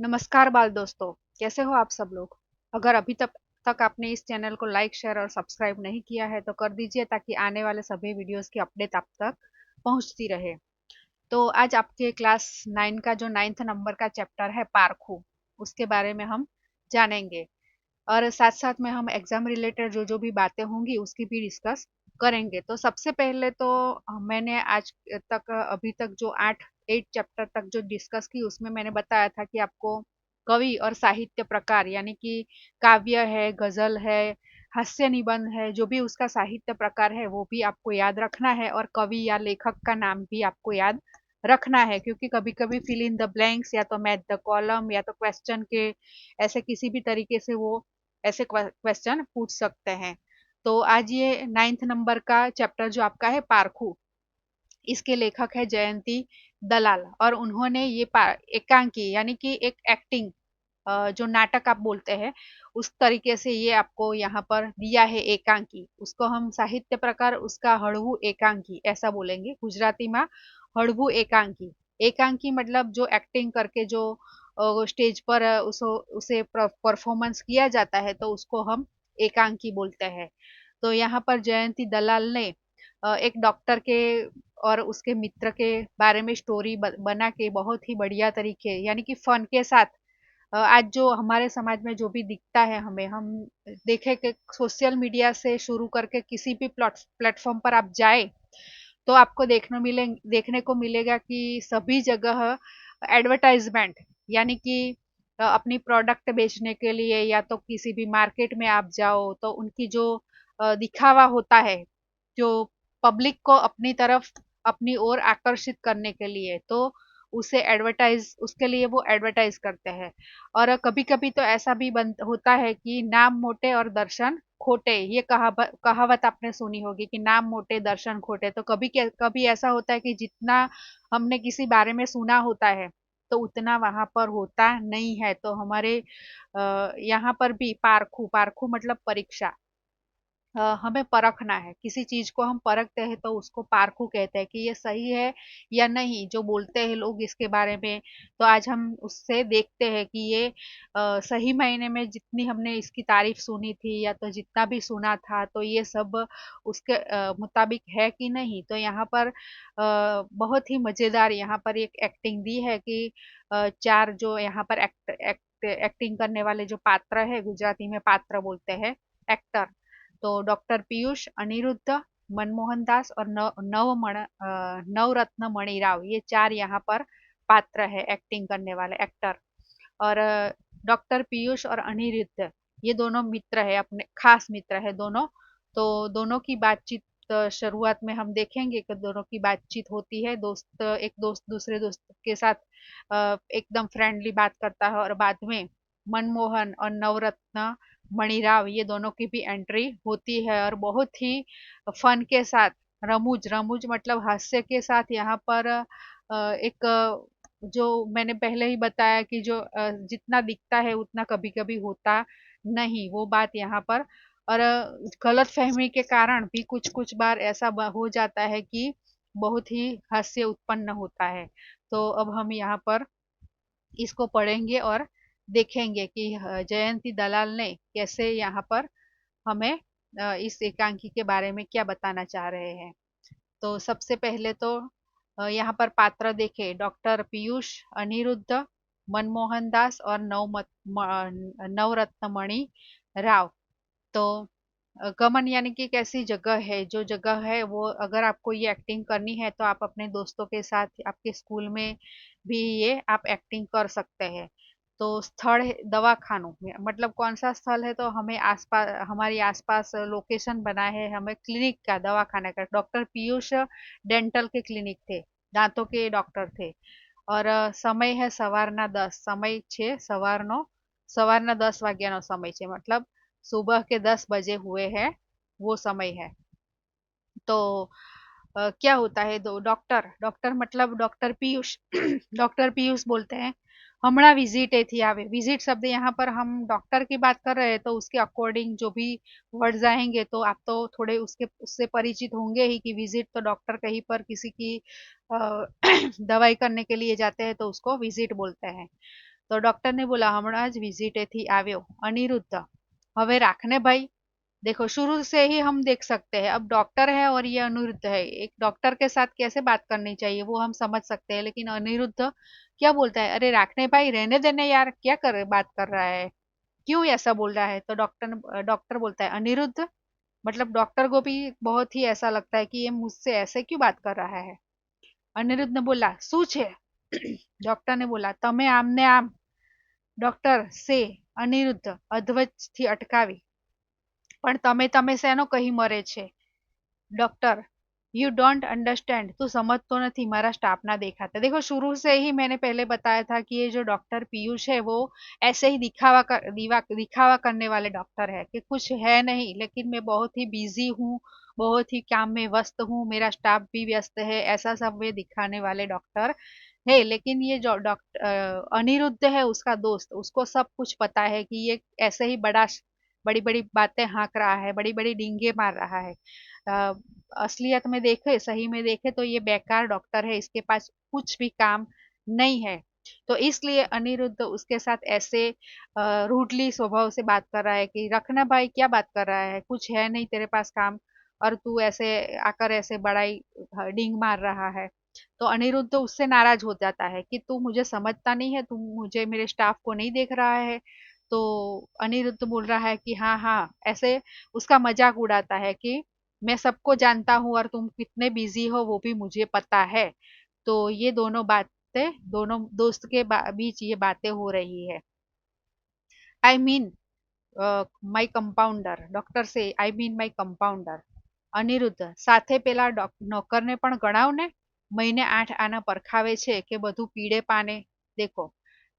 नमस्कार बाल दोस्तों। कैसे हो आप सब लोग। अगर अभी तक आपने इस चैनल को लाइक शेयर और सब्सक्राइब नहीं किया है तो कर दीजिए ताकि आने वाले सभी वीडियोस की अपडेट आप तक पहुंचती रहे। तो आज आपके क्लास 9 का जो 9th नंबर का चैप्टर है पारखू, उसके बारे में हम जानेंगे। और साथ साथ में हम एग्जाम रिलेटेड जो जो भी बातें होंगी उसकी भी डिस्कस करेंगे। तो सबसे पहले तो मैंने आज तक अभी तक जो 8 चैप्टर तक जो डिस्कस की उसमें मैंने बताया था कि आपको कवि और साहित्य प्रकार यानी कि काव्य है, गजल है, हास्य निबंध है, जो भी उसका साहित्य प्रकार है वो भी आपको याद रखना है और कवि या लेखक का नाम भी आपको याद रखना है, क्योंकि कभी कभी फिल इन द ब्लैंक्स या तो मैच द कॉलम या तो क्वेश्चन के ऐसे किसी भी तरीके से वो ऐसे क्वेश्चन पूछ सकते हैं। तो आज ये 9th नंबर का चैप्टर जो आपका है पारखू, इसके लेखक है जयंती दलाल और उन्होंने ये एकांकी यानी कि एक एक्टिंग, जो नाटक आप बोलते हैं उस तरीके से ये आपको यहाँ पर दिया है एकांकी। उसको हम साहित्य प्रकार उसका हड़वू एकांकी ऐसा बोलेंगे गुजराती में। हड़वू एकांकी, एकांकी मतलब जो एक्टिंग करके जो स्टेज पर उसे परफॉर्मेंस किया जाता है तो उसको हम एकांकी बोलते हैं। तो यहाँ पर जयंती दलाल ने एक डॉक्टर के और उसके मित्र के बारे में स्टोरी बना के बहुत ही बढ़िया तरीके यानी कि फन के साथ, आज जो हमारे समाज में जो भी दिखता है हमें, हम देखें कि सोशल मीडिया से शुरू करके किसी भी प्लेटफॉर्म पर आप जाए तो आपको देखने को मिलेगा कि सभी जगह एडवर्टाइजमेंट यानी कि अपनी प्रोडक्ट बेचने के लिए या तो किसी भी मार्केट में आप जाओ तो उनकी जो दिखावा होता है, जो पब्लिक को अपनी तरफ अपनी ओर आकर्षित करने के लिए, तो उसे एडवर्टाइज उसके लिए वो एडवर्टाइज करते हैं। और कभी कभी तो ऐसा भी होता है कि नाम मोटे और दर्शन खोटे, ये कहावत आपने सुनी होगी कि नाम मोटे दर्शन खोटे। तो कभी ऐसा होता है कि जितना हमने किसी बारे में सुना होता है तो उतना वहां पर होता नहीं है। तो हमारे यहाँ पर भी पारखू, पारखू मतलब परीक्षा, हमें परखना है किसी चीज को, हम परखते हैं तो उसको पारखू कहते हैं कि ये सही है या नहीं जो बोलते हैं लोग इसके बारे में। तो आज हम उससे देखते हैं कि ये सही मायने में जितनी हमने इसकी तारीफ सुनी थी या तो जितना भी सुना था तो ये सब उसके मुताबिक है कि नहीं। तो यहाँ पर बहुत ही मजेदार यहाँ पर एक एक्टिंग दी है कि चार जो यहाँ पर एक्टिंग करने वाले जो पात्र है, गुजराती में पात्र बोलते हैं, एक्टर। तो डॉक्टर पीयूष, अनिरुद्ध, मनमोहन दास और नवरत्न मणिराव, ये चार यहाँ पर पात्र है एक्टिंग करने वाले एक्टर। और डॉक्टर पीयूष और अनिरुद्ध ये दोनों मित्र है, अपने खास मित्र है दोनों। तो दोनों की बातचीत शुरुआत में हम देखेंगे कि दोनों की बातचीत होती है, एक दोस्त दूसरे दोस्त के साथ एकदम फ्रेंडली बात करता है और बाद में मनमोहन और नवरत्न मणिराव ये दोनों की भी एंट्री होती है और बहुत ही फन के साथ, रमुज रमुज मतलब हास्य के साथ यहाँ पर एक जो मैंने पहले ही बताया कि जो जितना दिखता है उतना कभी कभी होता नहीं, वो बात यहाँ पर। और गलत फहमी के कारण भी कुछ कुछ बार ऐसा हो जाता है कि बहुत ही हास्य उत्पन्न होता है। तो अब हम यहाँ पर इसको पढ़ेंगे और देखेंगे कि जयंती दलाल ने कैसे यहाँ पर हमें इस एकांकी के बारे में क्या बताना चाह रहे हैं। तो सबसे पहले तो यहाँ पर पात्र देखे, डॉक्टर पीयूष, अनिरुद्ध, मनमोहन दास और नवरत्न मणि राव। तो गमन यानी कि एक ऐसी जगह है, जो जगह है वो अगर आपको ये एक्टिंग करनी है तो आप अपने दोस्तों के साथ आपके स्कूल में भी ये आप एक्टिंग कर सकते हैं। तो स्थल है दवाखानों में, मतलब कौन सा स्थल है, तो हमें आसपास हमारी आसपास लोकेशन बना है हमें क्लिनिक का, दवाखाना का। डॉक्टर पीयूष डेंटल के क्लिनिक थे, दांतों के डॉक्टर थे। और સમય है સવારના 10, समय છે સવારનો, સવારના 10 વાગ્યાનો સમય છે, मतलब सुबह के 10 बजे हुए हैं वो समय है। तो क्या होता है, दो डॉक्टर, डॉक्टर मतलब डॉक्टर पीयूष डॉक्टर पीयूष बोलते हैं हमारा विजिट है थी आवे। विजिट शब्द यहाँ पर हम डॉक्टर की बात कर रहे हैं तो उसके अकॉर्डिंग जो भी वर्ड्स आएंगे तो आप तो थोड़े उसके उससे परिचित होंगे ही कि विजिट तो डॉक्टर कहीं पर किसी की दवाई करने के लिए जाते हैं तो उसको विजिट बोलते हैं। तो डॉक्टर ने बोला हमણાં જ विजिटेથી આવ્યો अनिरुद्ध હવે રાખને भाई। देखो शुरू से ही हम देख सकते हैं, अब डॉक्टर है और ये अनिरुद्ध है, एक डॉक्टर के साथ कैसे बात करनी चाहिए वो हम समझ सकते हैं, लेकिन अनिरुद्ध क्या बोलता है, अरे राखने भाई रहने देने यार, क्या कर बात कर रहा है, क्यों ऐसा बोल रहा है। तो डॉक्टर बोलता है अनिरुद्ध, मतलब डॉक्टर को भी बहुत ही ऐसा लगता है कि ये मुझसे ऐसे क्यों बात कर रहा है। अनिरुद्ध ने बोला શું છે। डॉक्टर ने बोला તમે આમને આમ। ડોક્ટર સે અનિરુદ્ધ અધવચથી અટકાવી, પણ તમે શેનો કહી મરે છે। डॉक्टर यू डोंट अंडरस्टैंड, तू समझ तो नहीं, हमारा स्टाफ ना देखा था। देखो शुरू से ही मैंने पहले बताया था कि ये जो डॉक्टर पीयूष है वो ऐसे ही दिखावा करने वाले डॉक्टर है, कि कुछ है नहीं, लेकिन मैं बहुत ही बिजी हूँ, बहुत ही काम में व्यस्त हूँ, मेरा स्टाफ भी व्यस्त है, ऐसा सब वे दिखाने वाले डॉक्टर है। लेकिन ये जो डॉक्टर अनिरुद्ध है उसका दोस्त, उसको सब कुछ पता है कि ये ऐसे ही बड़ी बड़ी बातें हाँक रहा है, बड़ी बड़ी डींगे मार रहा है। अ, असलियत में देखे, सही में देखे तो ये बेकार डॉक्टर है, इसके पास कुछ भी काम नहीं है। तो इसलिए अनिरुद्ध उसके साथ ऐसे रूडली स्वभाव से बात कर रहा है कि रखना भाई, क्या बात कर रहा है, कुछ है नहीं तेरे पास काम, और तू ऐसे आकर ऐसे बड़ाई डींग मार रहा है। तो अनिरुद्ध उससे नाराज हो जाता है कि तू मुझे समझता नहीं है, तू मुझे मेरे स्टाफ को नहीं देख रहा है। तो अनिरुद्ध बोल रहा है कि हाँ हाँ, ऐसे उसका मजाक उड़ाता है कि मैं सबको जानता हूँ और तुम कितने बिजी हो वो भी मुझे पता है। तो ये दोनों बातें, दोनों दोस्त के बीच ये बातें हो रही है। I mean my compounder, doctor સે I mean my compounder. Aniruddha સાથે પેલા નોકરને પણ ગણાવને, મહિને 8 આના પરખાવે છે કે બધું પીળે પાને। देखो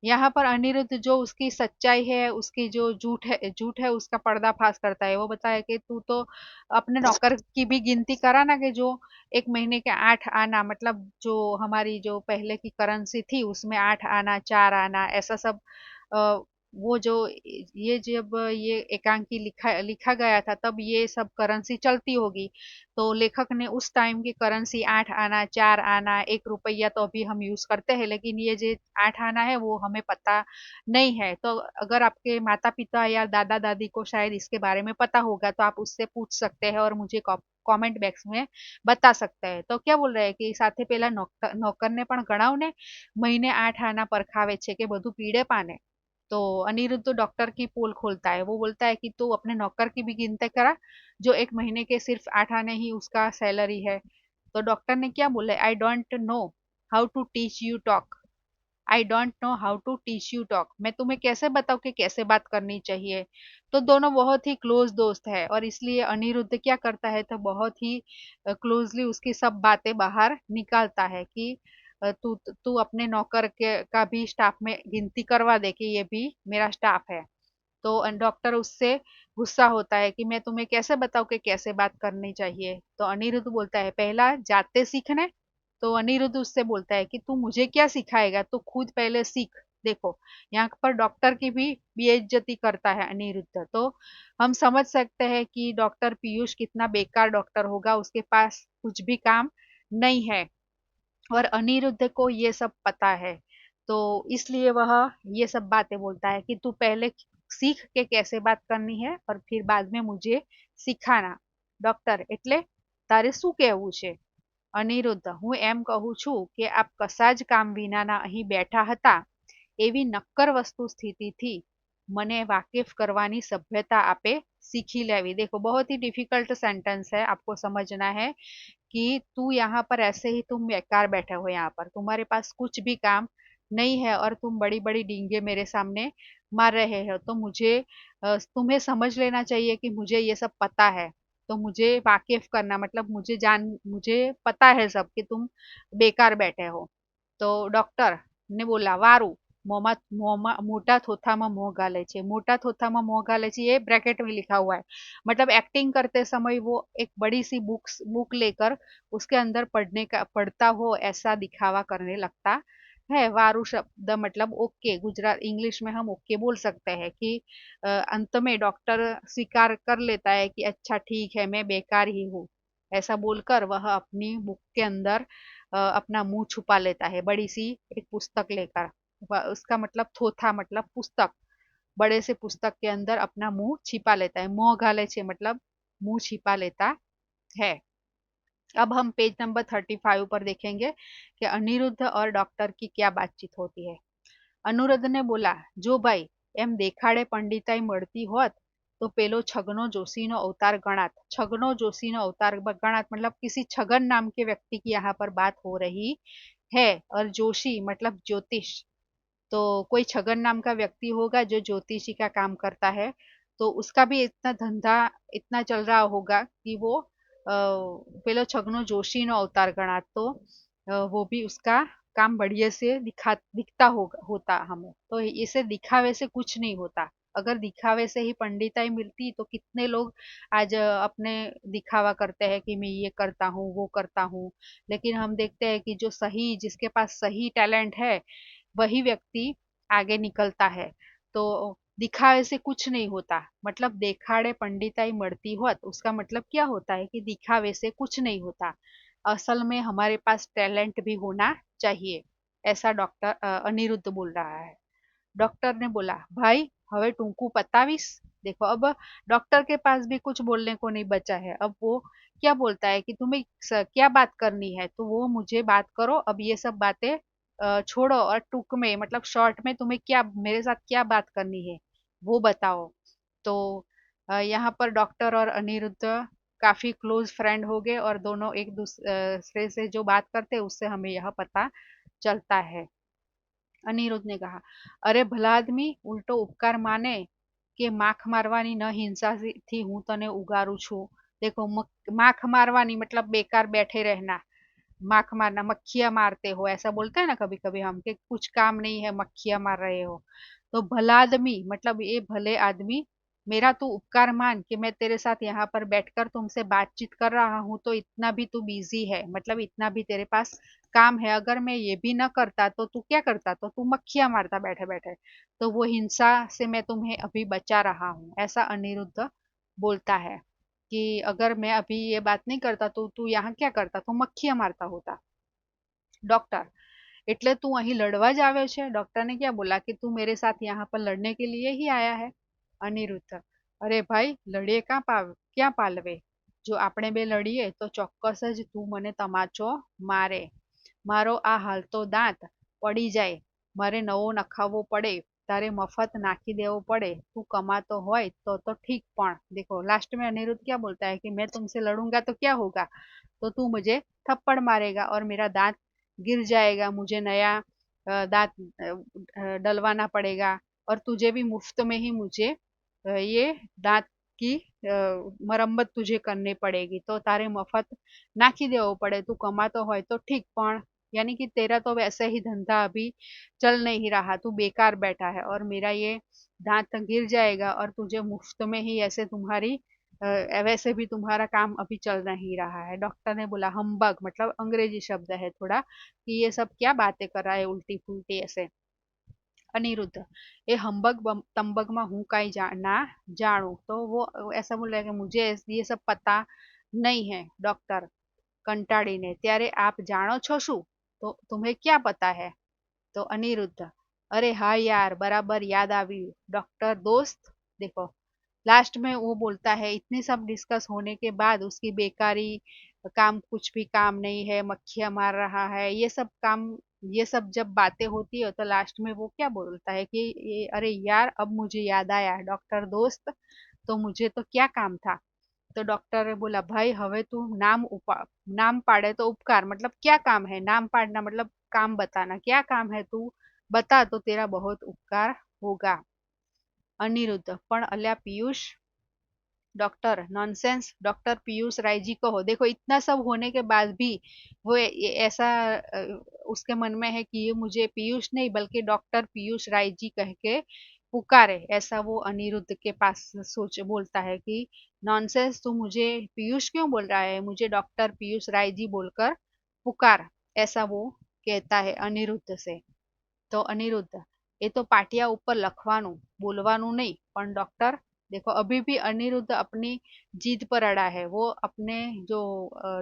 यहाँ पर अनिरुद्ध जो उसकी सच्चाई है, उसकी जो झूठ है उसका पर्दाफाश करता है। वो बताया कि तू तो अपने नौकर की भी गिनती करा ना, कि जो एक महीने के 8 आना, मतलब जो हमारी जो पहले की करेंसी थी उसमें 8 आना 4 आना ऐसा सब। अ, वो जो ये जब ये एकांकी लिखा लिखा गया था तब ये सब करेंसी चलती होगी। तो लेखक ने उस टाइम की करेंसी 8 आना 4 आना 1 रुपया तो अभी हम यूज करते हैं, लेकिन ये जो 8 आना है वो हमें पता नहीं है। तो अगर आपके माता पिता या दादा दादी को शायद इसके बारे में पता होगा तो आप उससे पूछ सकते हैं और मुझे कमेंट बॉक्स में बता सकते हैं। तो क्या बोल रहे हैं कि સાથે પેલા નોકરને પણ ગણાવને, મહિને 8 આના પરખાવે છે કે બધું પીળે પાને। तो अनिरुद्ध तो डॉक्टर की पोल खोलता है, वो बोलता है कि तू अपने नौकर की भी गिनती करा, जो एक महीने के सिर्फ 8 आने ही उसका सैलरी है। तो डॉक्टर ने क्या बोला, I don't know how to teach you talk, I don't know how to teach you talk, मैं तुम्हें कैसे बताऊं कि कैसे बात करनी चाहिए। तो दोनों बहुत ही क्लोज दोस्त है और इसलिए अनिरुद्ध क्या करता है, तो बहुत ही क्लोजली उसकी सब बातें बाहर निकालता है कि तू तू अपने नौकर के का भी स्टाफ में गिनती करवा दे कि ये भी मेरा स्टाफ है। तो डॉक्टर उससे गुस्सा होता है कि मैं तुम्हें कैसे बताऊं कि कैसे बात करनी चाहिए। तो अनिरुद्ध बोलता है पहला जाते सीखने। तो अनिरुद्ध उससे बोलता है कि तू मुझे क्या सिखाएगा, तू खुद पहले सीख। देखो यहाँ पर डॉक्टर की भी बेइज्जती करता है अनिरुद्ध। तो हम समझ सकते हैं कि डॉक्टर पीयूष कितना बेकार डॉक्टर होगा, उसके पास कुछ भी काम नहीं है और अनिरुद्ध को ये सब पता है। तो इसलिए वह ये सब बातें बोलता है कि तू पहले सीख के कैसे बात करनी है और फिर बाद में मुझे सिखाना। ડોક્ટર એટલે તારે શું કહેવું છે। અનિરુદ્ધ હું એમ કહું છું કે આપ કશા જ કામ વિનાના અહીં બેઠા હતા, એવી નક્કર વસ્તુ સ્થિતિથી મને वाकिफ करवानी सभ्यता आपे सीखी लेवी। देखो बहुत ही डिफिकल्ट सेंटेंस है, आपको समझना है कि तू यहाँ पर ऐसे ही तुम बेकार बैठे हो, यहाँ पर तुम्हारे पास कुछ भी काम नहीं है और तुम बड़ी बड़ी डींगे मेरे सामने मार रहे हो। तो मुझे तुम्हें समझ लेना चाहिए कि मुझे ये सब पता है, तो मुझे वाकिफ करना, मतलब मुझे पता है सब कि तुम बेकार बैठे हो। तो डॉक्टर ने बोला वारू मोटा थोथाમાં મોં ગાલે છે। मोटा थोथाમાં મોં गाले છે ये ब्रैकेट में लिखा हुआ है, मतलब एक्टिंग करते समय वो एक बड़ी सी बुक लेकर उसके अंदर पढ़ता हो ऐसा दिखावा करने लगता है। वारू शब्द मतलब ओके, गुजरात इंग्लिश में हम ओके बोल सकते हैं कि अंत में डॉक्टर स्वीकार कर लेता है कि अच्छा ठीक है मैं बेकार ही हूँ। ऐसा बोलकर वह अपनी बुक के अंदर अपना मुंह छुपा लेता है, बड़ी सी एक पुस्तक लेकर। उसका मतलब थोथा मतलब पुस्तक, बड़े से पुस्तक के अंदर अपना मुंह छिपा लेता है। मोह घाले छे मतलब मुंह छिपा लेता है। अब हम पेज नंबर 35 पर देखेंगे कि अनिरुद्ध और डॉक्टर की क्या बातचीत होती है। અનુરુદ્ધ ને બોલા, જો ભાઈ એમ દેખાડે પંડિતાઈ મળતી હોત तो पेलो छगनो जोशी नो अवतार गणात। छगनो जोशी नो अवतार गणात मतलब किसी छगन नाम के व्यक्ति की यहाँ पर बात हो रही है। और जोशी मतलब ज्योतिष, तो कोई छगन नाम का व्यक्ति होगा जो ज्योतिषी का काम करता है। तो उसका भी इतना धंधा इतना चल रहा होगा कि वो पेलो छगनो जोशी नो अवतार गणा, तो वो भी उसका काम बढ़िया से दिखता होता हमें। तो इसे दिखावे से कुछ नहीं होता। अगर दिखावे से ही पंडिताई मिलती तो कितने लोग आज अपने दिखावा करते हैं कि मैं ये करता हूँ वो करता हूँ। लेकिन हम देखते हैं कि जो सही, जिसके पास सही टैलेंट है वही व्यक्ति आगे निकलता है। तो दिखावे से कुछ नहीं होता, मतलब देखाड़े पंडिताई मरती होत, उसका मतलब क्या होता है कि दिखावे से कुछ नहीं होता। असल में हमारे पास टैलेंट भी होना चाहिए। ऐसा डॉक्टर अनिरुद्ध बोल रहा है। डॉक्टर ने बोला, भाई हवे टूंकू पतावीस। देखो अब डॉक्टर के पास भी कुछ बोलने को नहीं बचा है। अब वो क्या बोलता है कि तुम्हें क्या बात करनी है तो वो मुझे बात करो। अब ये सब बातें छोड़ो और टूक में मतलब शॉर्ट में तुम्हें क्या मेरे साथ क्या बात करनी है वो बताओ। तो यहाँ पर डॉक्टर और अनिरुद्ध काफी क्लोज फ्रेंड हो गए और दोनों एक दूसरे से जो बात करते हैं उससे हमें यह पता चलता है। અનિરુદ્ધ ને કહા, અરે ભલા આદમી, ઉલટો ઉપકાર માને કે માખ મારવાની ન हिंसा थी हूं तने उगारू छू। देखो माख मारवानी मतलब बेकार बैठे रहना। माख मारना, मक्खियां मारते हो ऐसा बोलते हैं ना कभी कभी हम, कि कुछ काम नहीं है मक्खियां मार रहे हो। तो भला आदमी मतलब ये भले आदमी, मेरा तू उपकार मान कि मैं तेरे साथ यहाँ पर बैठकर तुमसे बातचीत कर रहा हूँ तो इतना भी तू बिजी है, मतलब इतना भी तेरे पास काम है। अगर मैं ये भी न करता तो तू क्या करता, तो तू मक्खियां मारता बैठे बैठे। तो वो हिंसा से मैं तुम्हें अभी बचा रहा हूँ, ऐसा अनिरुद्ध बोलता है कि अगर मैं अभी ये बात नहीं करता तो तू यहाँ क्या करता, तो मक्खियां मारता होता। डॉक्टर, એટલે તું અહીં લડવા જ આવ્યો છે? डॉक्टर ने क्या बोला कि तू मेरे साथ यहाँ पर लड़ने के लिए ही आया है। अनिरुद्ध, अरे भाई लड़िए ક્યાં પાલવે, જો આપણે બે લડીએ તો ચોક્કસ જ તું મને તમાચો મારે, મારો આ હાલતો દાંત પડી જાય, મારે નવો નખાવવો પડે, તારે मफत नाखी देवो पड़े, तू कमातो होय तो ठीक। पण देखो लास्ट में अनिरुद्ध क्या बोलता है कि मैं तुमसे लड़ूंगा तो क्या होगा, तो तू मुझे थप्पड़ मारेगा और मेरा दांत गिर जाएगा, मुझे नया दांत डलवाना पड़ेगा, और तुझे भी मुफ्त में ही मुझे ये दांत की मरम्मत तुझे करनी पड़ेगी। तो तारे मफत नाखी देवो पड़े, तू कमातो होय तो ठीक। पण यानी कि तेरा तो वैसे ही धंधा अभी चल नहीं रहा, तू बेकार बैठा है और मेरा ये दांत गिर जाएगा और तुझे मुफ्त में ही ऐसे तुम्हारी वैसे भी तुम्हारा काम अभी चल नहीं रहा है। डॉक्टर ने बोला, हम्बग मतलब अंग्रेजी शब्द है थोड़ा, कि ये सब क्या बातें कर रहा है उल्टी फुल्टी ऐसे। अनिरुद्ध, ये हम्बग तंबग में हूँ कहीं ना जानू, तो वो ऐसा बोल रहा है कि मुझे ये सब पता नहीं है। डॉक्टर कंटाड़ीने, त्यारे आप जानो छो शू, तो तुम्हें क्या पता है? तो अनिरुद्ध, अरे हाँ यार बराबर याद आवी डॉक्टर दोस्त। देखो लास्ट में वो बोलता है, इतनी सब डिस्कस होने के बाद उसकी बेकारी, काम कुछ भी काम नहीं है, मक्खियां मार रहा है, ये सब काम, ये सब जब बातें होती है तो लास्ट में वो क्या बोलता है कि अरे यार अब मुझे याद आया डॉक्टर दोस्त, तो मुझे तो क्या काम था। तो डॉक्टर बोला, भाई हवे तू नाम पाड़े तो उपकार, मतलब क्या काम है, नाम पाड़ना मतलब काम बताना, क्या काम है तू बता तो तेरा बहुत उपकार होगा। अनिरुद्ध, पण अल्या Piyush, doctor nonsense, doctor Piyush Rai ji को हो। देखो इतना सब होने के बाद भी वो ऐसा उसके मन में है कि ये मुझे पीयूष नहीं बल्कि डॉक्टर पीयूष राय जी कह के पुकारे, ऐसा वो अनिरुद्ध के पास सोच बोलता है कि नॉनसेंस, तू मुझे पीयूष क्यों बोल रहा है, मुझे डॉक्टर पीयूष राय जी बोलकर पुकार, ऐसा वो कहता है अनिरुद्ध से। तो अनिरुद्ध, એ તો પાટિયા ઉપર લખવાનું બોલવાનું नहीं, પણ डॉक्टर देखो अभी भी अनिरुद्ध अपनी जीद पर अड़ा है। वो अपने जो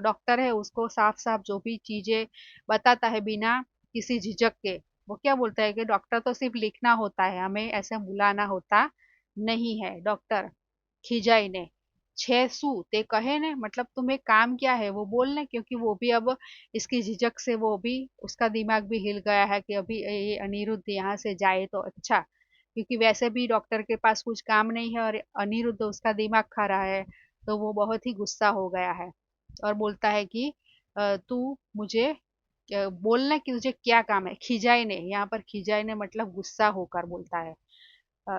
डॉक्टर है उसको साफ साफ जो भी चीजें बताता है बिना किसी झिझक के, वो क्या बोलता है कि डॉक्टर तो सिर्फ लिखना होता है, हमें ऐसे बुलाना होता नहीं है। डॉक्टर खिजाई ने, छह सू ते कहे ने, मतलब तुम्हें काम क्या है वो बोलने, क्योंकि वो भी अब इसकी झिझक से वो भी, उसका दिमाग भी हिल गया है कि अभी ये अनिरुद्ध यहाँ से जाए तो अच्छा, क्योंकि वैसे भी डॉक्टर के पास कुछ काम नहीं है और अनिरुद्ध उसका दिमाग खा रहा है। तो वो बहुत ही गुस्सा हो गया है और बोलता है कि तू मुझे बोलना कि तुझे क्या काम है। खिजाई ने, यहाँ पर खिजाई ने मतलब गुस्सा होकर बोलता है।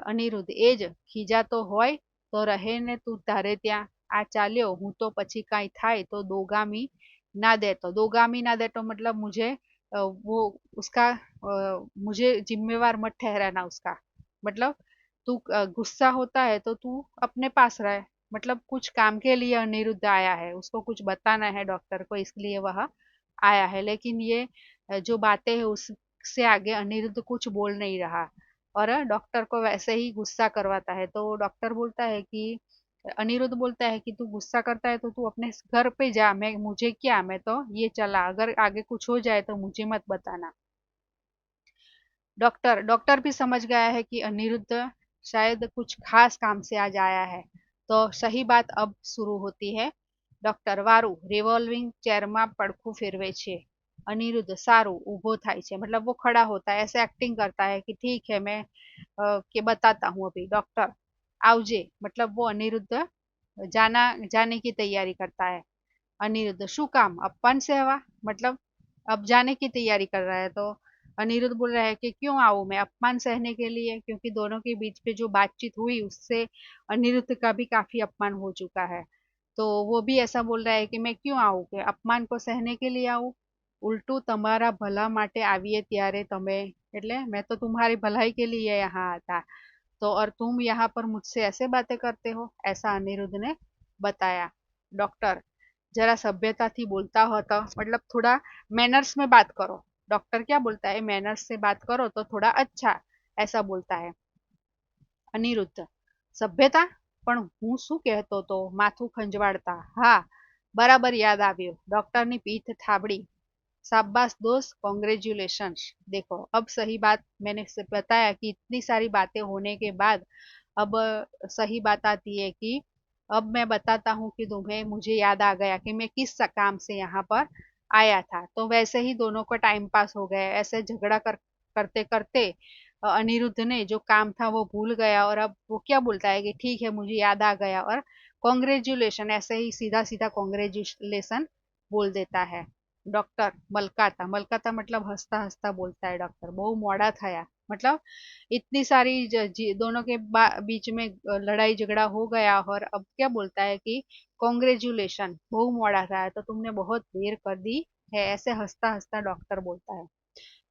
અનિરુદ્ધ એ જ ખીજાતો હોય તો રહે ને તું તારે ત્યાં, આ ચાલ્યો હું તો પછી કાંઈ થાય તો દોગામી ना देतो। दोगामी ना देतो मतलब मुझे वो उसका मुझे जिम्मेवार मत ठहराना उसका, मतलब तू गुस्सा होता है तो तू अपने पास रहे। मतलब कुछ काम के लिए अनिरुद्ध आया है, उसको कुछ बताना है डॉक्टर को, इसलिए वह आया है। लेकिन ये जो बातें है उससे आगे अनिरुद्ध कुछ बोल नहीं रहा और डॉक्टर को वैसे ही गुस्सा करवाता है। तो डॉक्टर बोलता है कि अनिरुद्ध बोलता है कि तू गुस्सा करता है तो तू अपने घर पे जा, मैं मुझे क्या, मैं तो ये चला, अगर आगे कुछ हो जाए तो मुझे मत बताना। डॉक्टर डॉक्टर भी समझ गया है कि अनिरुद्ध शायद कुछ खास काम से आज आया है। तो सही बात अब शुरू होती है। ડોક્ટર વારું रिवॉल्विंग चेयर में પડખું ફેરવે છે। अनिरुद्ध सारू ऊभो થાય છે, मतलब वो खड़ा होता है, ऐसे एक्टिंग करता है कि ठीक है मैं के बताता हूँ अभी। डॉक्टर आवजे, मतलब वो अनिरुद्ध जाने की तैयारी करता है। अनिरुद्ध शू काम, अपमान सेवा, मतलब अब जाने की तैयारी कर रहा है। तो अनिरुद्ध बोल रहा है कि क्यों आऊं मैं, अपमान सहने के लिए, क्योंकि दोनों के बीच पे जो बातचीत हुई उससे अनिरुद्ध का भी काफी अपमान हो चुका है। तो वो भी ऐसा बोल रहा है कि मैं क्यों आऊं, कि अपमान को सहने के लिए आऊं। उल्टू તમારા ભલા માટે આવીએ ત્યારે તમે, એટલે मैं तो तुम्हारी भलाई के लिए यहाँ आता, तो और तुम यहाँ पर मुझसे ऐसे बातें करते हो, ऐसा अनिरुद्ध ने बताया। डॉक्टर जरा सभ्यता थी बोलता हो तो, मतलब थोड़ा मैनर्स में बात करो। डॉक्टर क्या बोलता है, मैनर्स से बात करो तो थोड़ा अच्छा, ऐसा बोलता है अनिरुद्ध। सभ्यता, પણ હું શું કહેતો તો, માથું ખંજવાળતા, હા બરાબર યાદ આવ્યું, ડॉक्टरनी पीठ थाबड़ी। शाबाश दोस्त, कॉन्ग्रेचुलेशंस। देखो अब सही बात मैंने बताया कि इतनी सारी बातें होने के बाद अब सही बात आती है कि अब मैं बताता हूँ कि तुम्हें, मुझे याद आ गया कि मैं किस काम से यहाँ पर आया था। तो वैसे ही दोनों का टाइम पास हो गया, ऐसे झगड़ा करते करते अनिरुद्ध ने जो काम था वो भूल गया और अब वो क्या बोलता है कि ठीक है मुझे याद आ गया, और कॉन्ग्रेचुलेशन ऐसे ही सीधा सीधा कॉन्ग्रेचुलेशन बोल देता है। डॉक्टर मलकाता, मलकाता मतलब हंसता हंसता बोलता है डॉक्टर, बहु मोड़ा थया, मतलब इतनी सारी दोनों के बीच में लड़ाई झगड़ा हो गया और अब क्या बोलता है कि कॉन्ग्रेचुलेशन, बहु मोड़ा था, तो तुमने बहुत देर कर दी है, ऐसे हंसता हंसता डॉक्टर बोलता है।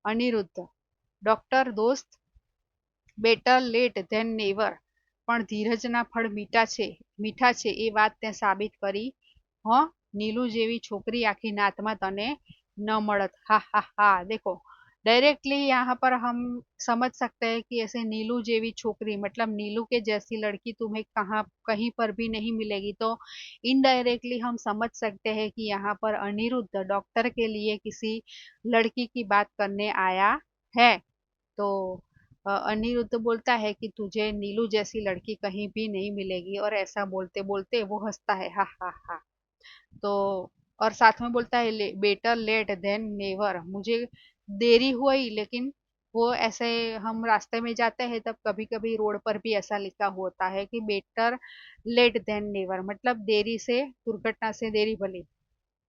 अनिरुद्ध डॉक्टर दोस्त બેટર લેટ ધેન નેવર, પણ ધીરજના ફળ મીઠા છે એ વાત તે સાબિત કરી હ। नीलू जेवी छोकरी आखी नात में तने न मड़त, हा हा हा। देखो डायरेक्टली यहाँ पर हम समझ सकते हैं कि ऐसे नीलू जेवी छोकरी, मतलब नीलू के जैसी लड़की तुम्हें कहाँ कहीं पर भी नहीं मिलेगी। तो इनडायरेक्टली हम समझ सकते हैं कि यहाँ पर अनिरुद्ध डॉक्टर के लिए किसी लड़की की बात करने आया है। तो अनिरुद्ध बोलता है कि तुझे नीलू जैसी लड़की कहीं भी नहीं मिलेगी, और ऐसा बोलते बोलते वो हंसता है, हा हा हा। तो और साथ में बोलता है बेटर लेट देन नेवर, मुझे देरी हुई लेकिन, वो ऐसे हम रास्ते में जाते हैं तब कभी कभी रोड पर भी ऐसा लिखा होता है कि बेटर लेट देन नेवर, मतलब देरी से, दुर्घटना से देरी भली,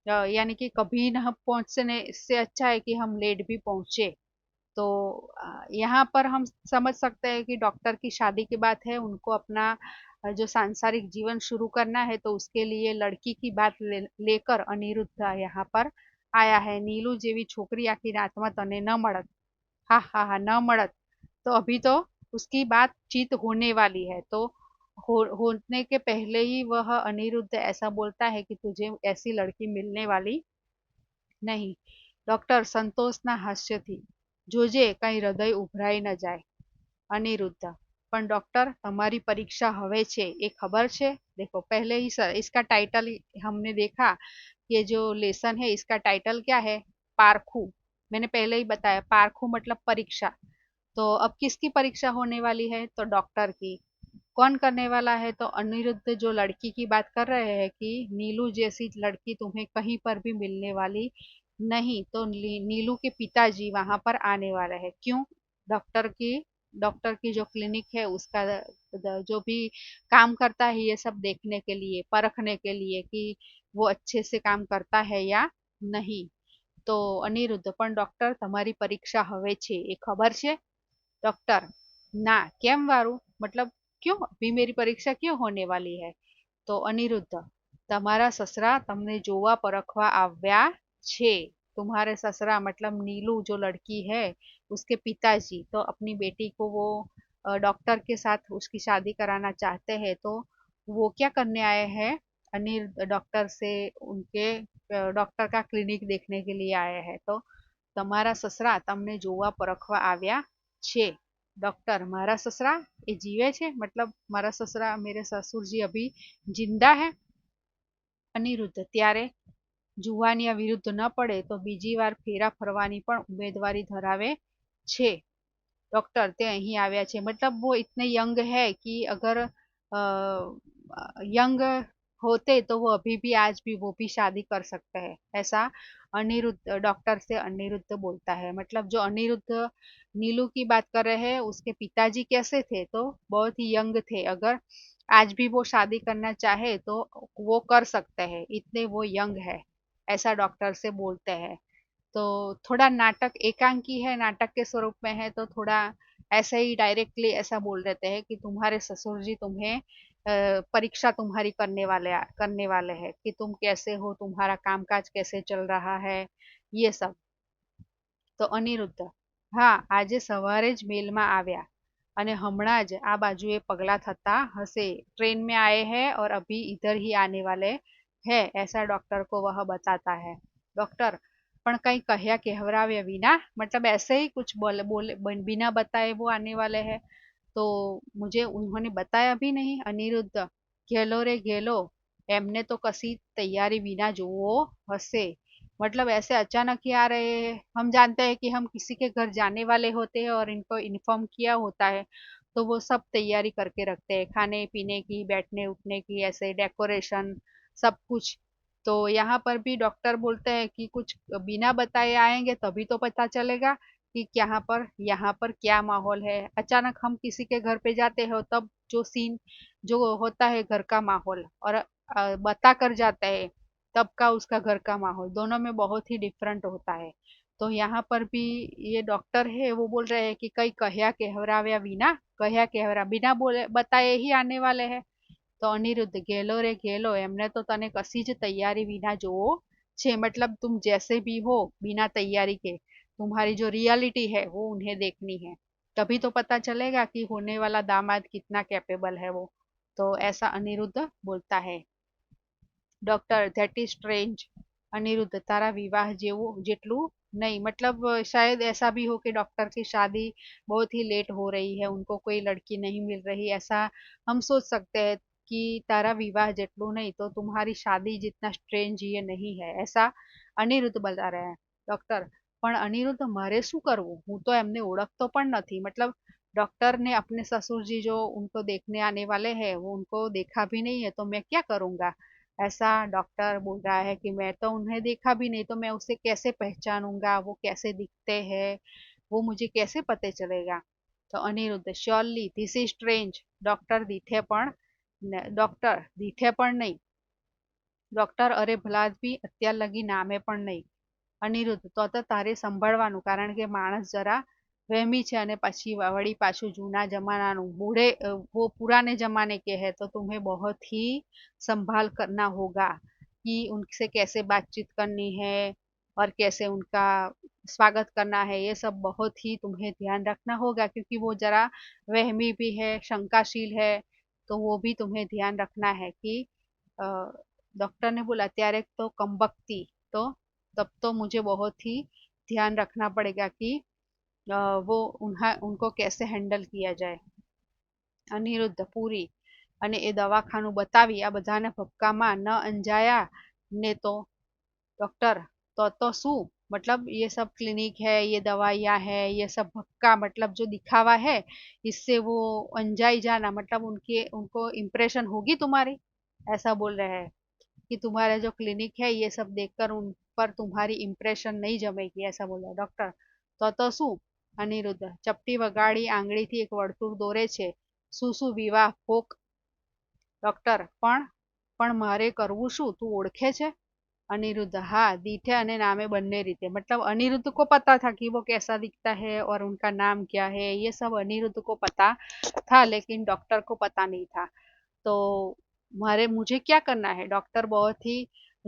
यानी कि कभी न पहुंचने इससे अच्छा है कि हम लेट भी पहुंचे। तो यहाँ पर हम समझ सकते हैं कि डॉक्टर की शादी की बात है, उनको अपना जो सांसारिक जीवन शुरू करना है, तो उसके लिए लड़की की बात लेकर अनिरुद्ध यहाँ पर आया है। नीलू जेवी छोकरी आखी रात में तने न मड़त, हा हा हा, न मड़त, तो अभी तो उसकी बातचीत होने वाली है। तो होने के पहले ही वह अनिरुद्ध ऐसा बोलता है कि तुझे ऐसी लड़की मिलने वाली नहीं। डॉक्टर संतोषना हास्यથી, જોજે કઈ હૃદય ઉભરાઈ ન જાય। अनिरुद्ध પણ डॉक्टर તમારી परीक्षा હવે છે એ खबर છે। देखो पहले ही इसका टाइटल हमने देखा, ये जो लेसन है इसका टाइटल क्या है, पारखू, मैंने पहले ही बताया, पारखू मतलब परीक्षा। तो अब किसकी परीक्षा होने वाली है? तो डॉक्टर की। कौन करने वाला है? तो अनिरुद्ध जो लड़की की बात कर रहे हैं कि नीलू जैसी लड़की तुम्हें कहीं पर भी मिलने वाली नहीं, तो नीलू के पिताजी वहां पर आने वाले हैं। क्यों? डॉक्टर की डॉक्टर की जो क्लिनिक है उसका जो भी काम करता है ये सब देखने के लिए, परखने के लिए कि वो अच्छे से काम करता है या नहीं। તો અનિરુદ્ધ, પણ ડોક્ટર તમારી પરીક્ષા હવે છે એ ખબર છે? डॉक्टर, ना, केम वारू, मतलब क्यों अभी मेरी परीक्षा क्यों होने वाली है? तो अनिरुद्ध, તમારા ससरा તમને જોવા પરખવા આવ્યા છે। तुम्हारे ससरा मतलब नीलू जो लड़की है उसके पिताजी तो अपनी बेटी को वो डॉक्टर के साथ उसकी शादी कराना चाहते हैं। तो वो क्या करने आए हैं? अनिल डॉक्टर से उनके डॉक्टर का क्लिनिक देखने के लिए आए हैं। तो તમારા સસરા તમને જોવા પરખવા આવ્યા છે। डॉक्टर, मारा ससरा ये जीवे छे, मतलब मारा ससरा मेरे ससुर जी अभी जिंदा है। अनिरुद्ध, त्यारे जुवानिया विरुद्ध न पड़े तो बीजी वार फेरा फरवानी पण उम्मीदवारी धरावे छे। डॉक्टर, ते અહીં આવ્યા છે, मतलब वो इतने यंग है कि अगर यंग होते तो वो अभी भी आज भी वो भी शादी कर सकते हैं, ऐसा अनिरुद्ध डॉक्टर से अनिरुद्ध बोलता है। मतलब जो अनिरुद्ध नीलू की बात कर रहे हैं उसके पिताजी कैसे थे? तो बहुत ही यंग थे। अगर आज भी वो शादी करना चाहे तो वो कर सकते हैं, इतने वो यंग है, ऐसा डॉक्टर से बोलते हैं। तो थोड़ा नाटक एकांकी है, नाटक के स्वरूप में है, तो थोड़ा ऐसे ही डायरेक्टली ऐसा बोल देते हैं कि तुम्हारे ससुर जी तुम्हें परीक्षा तुम्हारी करने वाले हैं कि तुम कैसे हो, तुम्हारा कामकाज कैसे चल रहा है, ये सब। તો અનિરુદ્ધ, હા, આજે સવારે જ મેલમાં આવ્યા અને હમણાં જ આ બાજુએ પગલા થતા હશે। ट्रेन में आए हैं और अभी इधर ही आने वाले है, ऐसा डॉक्टर को वह बताता है। डॉक्टर, પણ કઈ કહ્યા કહેવરાવ્યા વિના, मतलब ऐसे ही कुछ बोले बोले बिना बताए वो आने वाले हैं? तो मुझे उन्होंने बताया भी नहीं। अनिरुद्ध, घेलो रे घेलो, एमने तो कसी तैयारी विना जोવો हसे, मतलब ऐसे अचानक ही आ रहे हैं। हम जानते हैं कि हम किसी के घर जाने वाले होते हैं और इनको इन्फॉर्म किया होता है तो वो सब तैयारी करके रखते हैं, खाने पीने की, बैठने उठने की, ऐसे डेकोरेशन, सब कुछ। तो यहाँ पर भी डॉक्टर बोलते हैं कि कुछ बिना बताए आएंगे तभी तो पता चलेगा कि यहाँ पर क्या माहौल है। अचानक हम किसी के घर पे जाते हो तब जो सीन जो होता है घर का माहौल, और बता कर जाते हैं तब का उसका घर का माहौल, दोनों में बहुत ही डिफरेंट होता है। तो यहाँ पर भी ये डॉक्टर है वो बोल रहे हैं कि कई कहया कहवराव्या विना, कहया कहवरा बिना बोले बताए ही आने वाले हैं। तो अनिरुद्ध, गेलो रे गेलो, एमने तो तने कसी ज तैयारी विना जोવો छे, मतलब तुम जैसे भी हो बिना तैयारी के, तुम्हारी जो रियलिटी है वो उन्हें देखनी है, तभी तो पता चलेगा कि होने वाला दामाद कितना कैपेबल है वो। तो ऐसा अनिरुद्ध बोलता है। Doctor, that is strange. Aniruddha, तारा विवाह जेવું જેટલું नहीं, मतलब शायद ऐसा भी हो कि डॉक्टर की शादी बहुत ही लेट हो रही है, उनको कोई लड़की नहीं मिल रही, ऐसा हम सोच सकते हैं कि तारा विवाह જેટલું नहीं, तो तुम्हारी शादी जितना स्ट्रेंज ये नहीं है, ऐसा अनिरुद्ध बता रहे हैं। डॉक्टर, પણ अनिरुद्ध मारे શું કરવું, હું તો એમને ઓળખતો પણ નથી, मतलब डॉक्टर ने अपने ससुर जी जो उनको देखने आने वाले हैं वो उनको देखा भी नहीं है, तो मैं क्या करूंगा? ऐसा डॉक्टर बोल रहा है कि मैं तो उन्हें देखा भी नहीं, तो मैं उसे कैसे पहचानूंगा, वो कैसे दिखते हैं, वो मुझे कैसे पता चलेगा? तो Aniruddha, surely this is strange. Doctor दीठे पण डॉक्टर दीठे पण नहीं। डॉक्टर, अरे भला भी અત્યાર લગી નામે પણ નહીં। અનિરુદ્ધ, તો તારે સંભાળવાનું, કારણ કે માણસ જરા વહેમી છે અને પછી વળી પાછું જૂના જમાનાનું बूढ़े वो पुराने जमाने के हैं, तो तुम्हें बहुत ही संभाल करना होगा कि उनसे कैसे बातचीत करनी है और कैसे उनका स्वागत करना है, ये सब बहुत ही तुम्हें ध्यान रखना होगा, क्योंकि वो जरा वहमी भी है, शंकाशील है। तो वो भी तुम्हें ध्यान रखना है कि डॉक्टर ने बोला त्यारे तो कमबख्ती, तो तब तो मुझे बहुत ही ध्यान रखना पड़ेगा कि वो उनको कैसे हैंडल किया जाए। अनिरुद्ध, पूरी અને એ દવાખાનું બતાવી આ બધાને ભપકામાં ન અંજાયા ને તો? ડોક્ટર, તો શું, मतलब ये सब क्लिनिक है, ये दवाइयाँ है, ये सब भक्का मतलब जो दिखावा है, इससे वो अनजाई जाना मतलब उनके उनको इम्प्रेशन होगी तुम्हारी, ऐसा बोल रहे हैं कि तुम्हारा जो क्लिनिक है ये सब देखकर उन पर तुम्हारी इम्प्रेशन नहीं जमेगी, ऐसा बोला डॉक्टर। તો શું? અનિરુદ્ધ, ચપટી વગાડી આંગળીથી એક વર્તુળ દોરે છે. શું વિવાહ ફોક? ડોક્ટર, પણ મારે કરવું શું, તું ઓળખે છે? अनिरुद्ध, हाँ, दीठे અને नामे बनने रीते, मतलब अनिरुद्ध को पता था कि वो कैसा दिखता है और उनका नाम क्या है, ये सब अनिरुद्ध को पता था, लेकिन डॉक्टर को पता नहीं था। तो मारे मुझे क्या करना है? डॉक्टर बहुत ही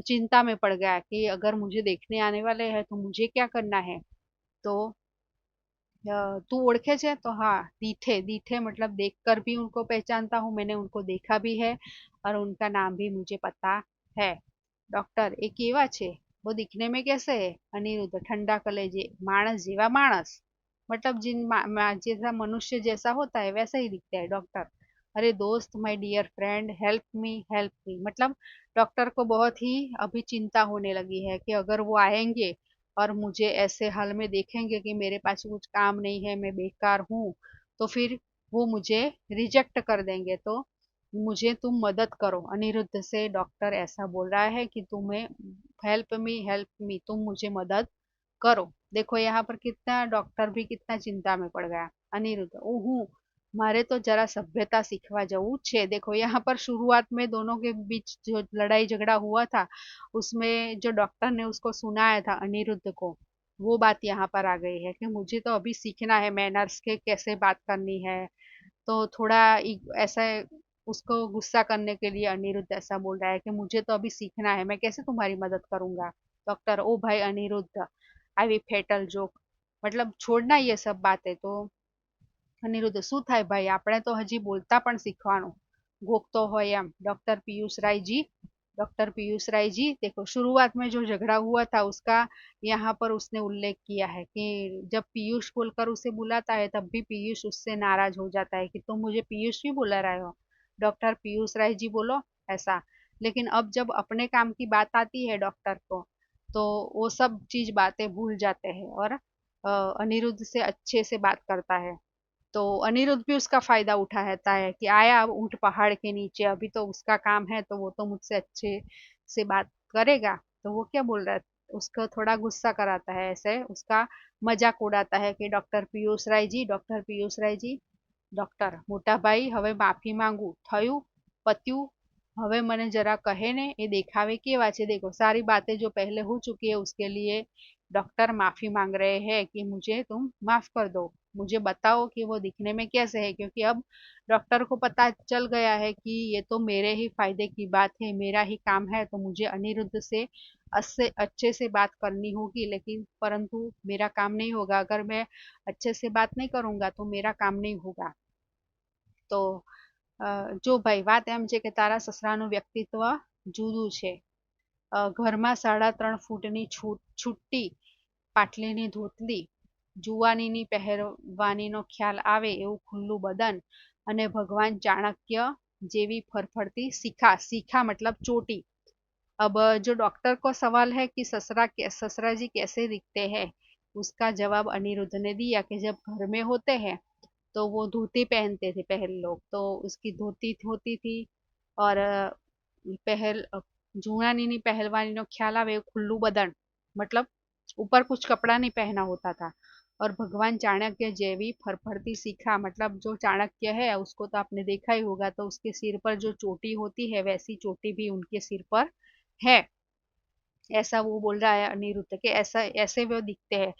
चिंता में पड़ गया कि अगर मुझे देखने आने वाले हैं तो मुझे क्या करना है। तो तू ओळखे छे? तो हाँ, दीठे दीठे मतलब देखकर भी उनको पहचानता हूँ, मैंने उनको देखा भी है और उनका नाम भी मुझे पता है। डॉक्टर, એ કેવા છે? वो दिखने में कैसे है? अनिरुद्ध, ठंडा कलेजे, मानस जीवा मानस, मतलब जैसा मनुष्य जैसा होता है वैसा ही दिखता है। डॉक्टर, अरे दोस्त, my dear friend, help me, मतलब डॉक्टर को बहुत ही अभी चिंता होने लगी है कि अगर वो आएंगे और मुझे ऐसे हाल में देखेंगे कि मेरे पास कुछ काम नहीं है, मैं बेकार हूँ, तो फिर वो मुझे रिजेक्ट कर देंगे। तो मुझे तुम मदद करो। अनिरुद्ध से डॉक्टर ऐसा बोल रहा है कि तुम्हें हेल्प मी, तुम मुझे मदद करो। देखो यहाँ पर कितना डॉक्टर भी कितना चिंता में पड़ गया। अनिरुद्ध, ओह, मारे तो जरा सभ्यता सीखवा जવું છે। देखो यहाँ पर शुरुआत में दोनों के बीच जो लड़ाई झगड़ा हुआ था, उसमें जो डॉक्टर ने उसको सुनाया था अनिरुद्ध को, वो बात यहाँ पर आ गई है कि मुझे तो अभी सीखना है मैनर्स के, कैसे बात करनी है। तो थोड़ा ऐसा उसको गुस्सा करने के लिए अनिरुद्ध ऐसा बोल रहा है कि मुझे तो अभी सीखना है, मैं कैसे तुम्हारी मदद करूंगा। डॉक्टर, ओ भाई अनिरुद्ध, આવી ફેટલ જોક, मतलब छोड़ना ये सब बातें। तो અનિરુદ્ધ, શું થાય ભાઈ, આપણે તો હજી બોલતા પણ શીખવાનું, ગોખતો હોય એમ। डॉक्टर पीयूष राय जी, डॉक्टर पीयूष राय जी, देखो शुरुआत में जो झगड़ा हुआ था उसका यहाँ पर उसने उल्लेख किया है कि जब पीयूष बोलकर उसे बुलाता है तब भी पीयूष उससे नाराज हो जाता है कि तुम मुझे पीयूष भी बुला रहे हो। डॉक्टर पीयूष राय जी बोलो, ऐसा। लेकिन अब जब अपने काम की बात आती है डॉक्टर को, तो वो सब चीज बातें भूल जाते हैं और अनिरुद्ध से अच्छे से बात करता है। तो अनिरुद्ध भी उसका फायदा उठाता है कि आया अब ऊंट पहाड़ के नीचे, अभी तो उसका काम है तो वो तो मुझसे अच्छे से बात करेगा। तो वो क्या बोल रहा है, उसको थोड़ा गुस्सा कराता है, ऐसे उसका मजाक उड़ाता है कि डॉक्टर पीयूष राय जी, डॉक्टर पीयूष राय जी। डॉक्टर, મોટા ભાઈ, હવે માફી માંગુ, થયું, પત્યું, હવે મને जरा कहे ने ये देखावे केवा छे। देखो सारी बातें जो पहले हो चुकी है उसके लिए डॉक्टर माफी मांग रहे हैं कि मुझे तुम माफ कर दो, मुझे बताओ कि वो दिखने में कैसे है, क्योंकि अब डॉक्टर को पता चल गया है कि ये तो मेरे ही फायदे की बात है, मेरा ही काम है, तो मुझे अनिरुद्ध से अच्छे से बात करनी होगी, लेकिन परंतु मेरा काम नहीं होगा, अगर मैं अच्छे से बात नहीं करूंगा तो मेरा काम नहीं होगा। તો જો ભાઈ વાત એમ છે કે તારા સસરાનું વ્યક્તિત્વ જુદું છે। ઘરમાં 3.5 ફૂટની છુટ્ટી પાટલીની ધોતલી, જુવાનીની પહેરવાનીનો ખ્યાલ આવે એવું ખુલ્લું બદન અને ભગવાન ચાણક્ય જેવી ફરફરતી શિખા, શિખા मतलब चोटी। अब जो डॉक्टर को सवाल है कि ससरा जी कैसे दिखते हैं, उसका जवाब अनिरुद्ध ने दिया कि जब घर में होते हैं तो वो धोती पहनते थे पहले लोग, तो उसकी धोती होती थी और पहल जूनानी पहलवानी नो ख्याल आवे खुल्लू बदन, मतलब ऊपर कुछ कपड़ा नहीं पहना होता था। और भगवान चाणक्य जैवी फरफरती शिखा, मतलब जो चाणक्य है उसको तो आपने देखा ही होगा, तो उसके सिर पर जो चोटी होती है वैसी चोटी भी उनके सिर पर है, ऐसा वो बोल रहा है अनिरुद्ध के, ऐसा ऐसे वो दिखते हैं।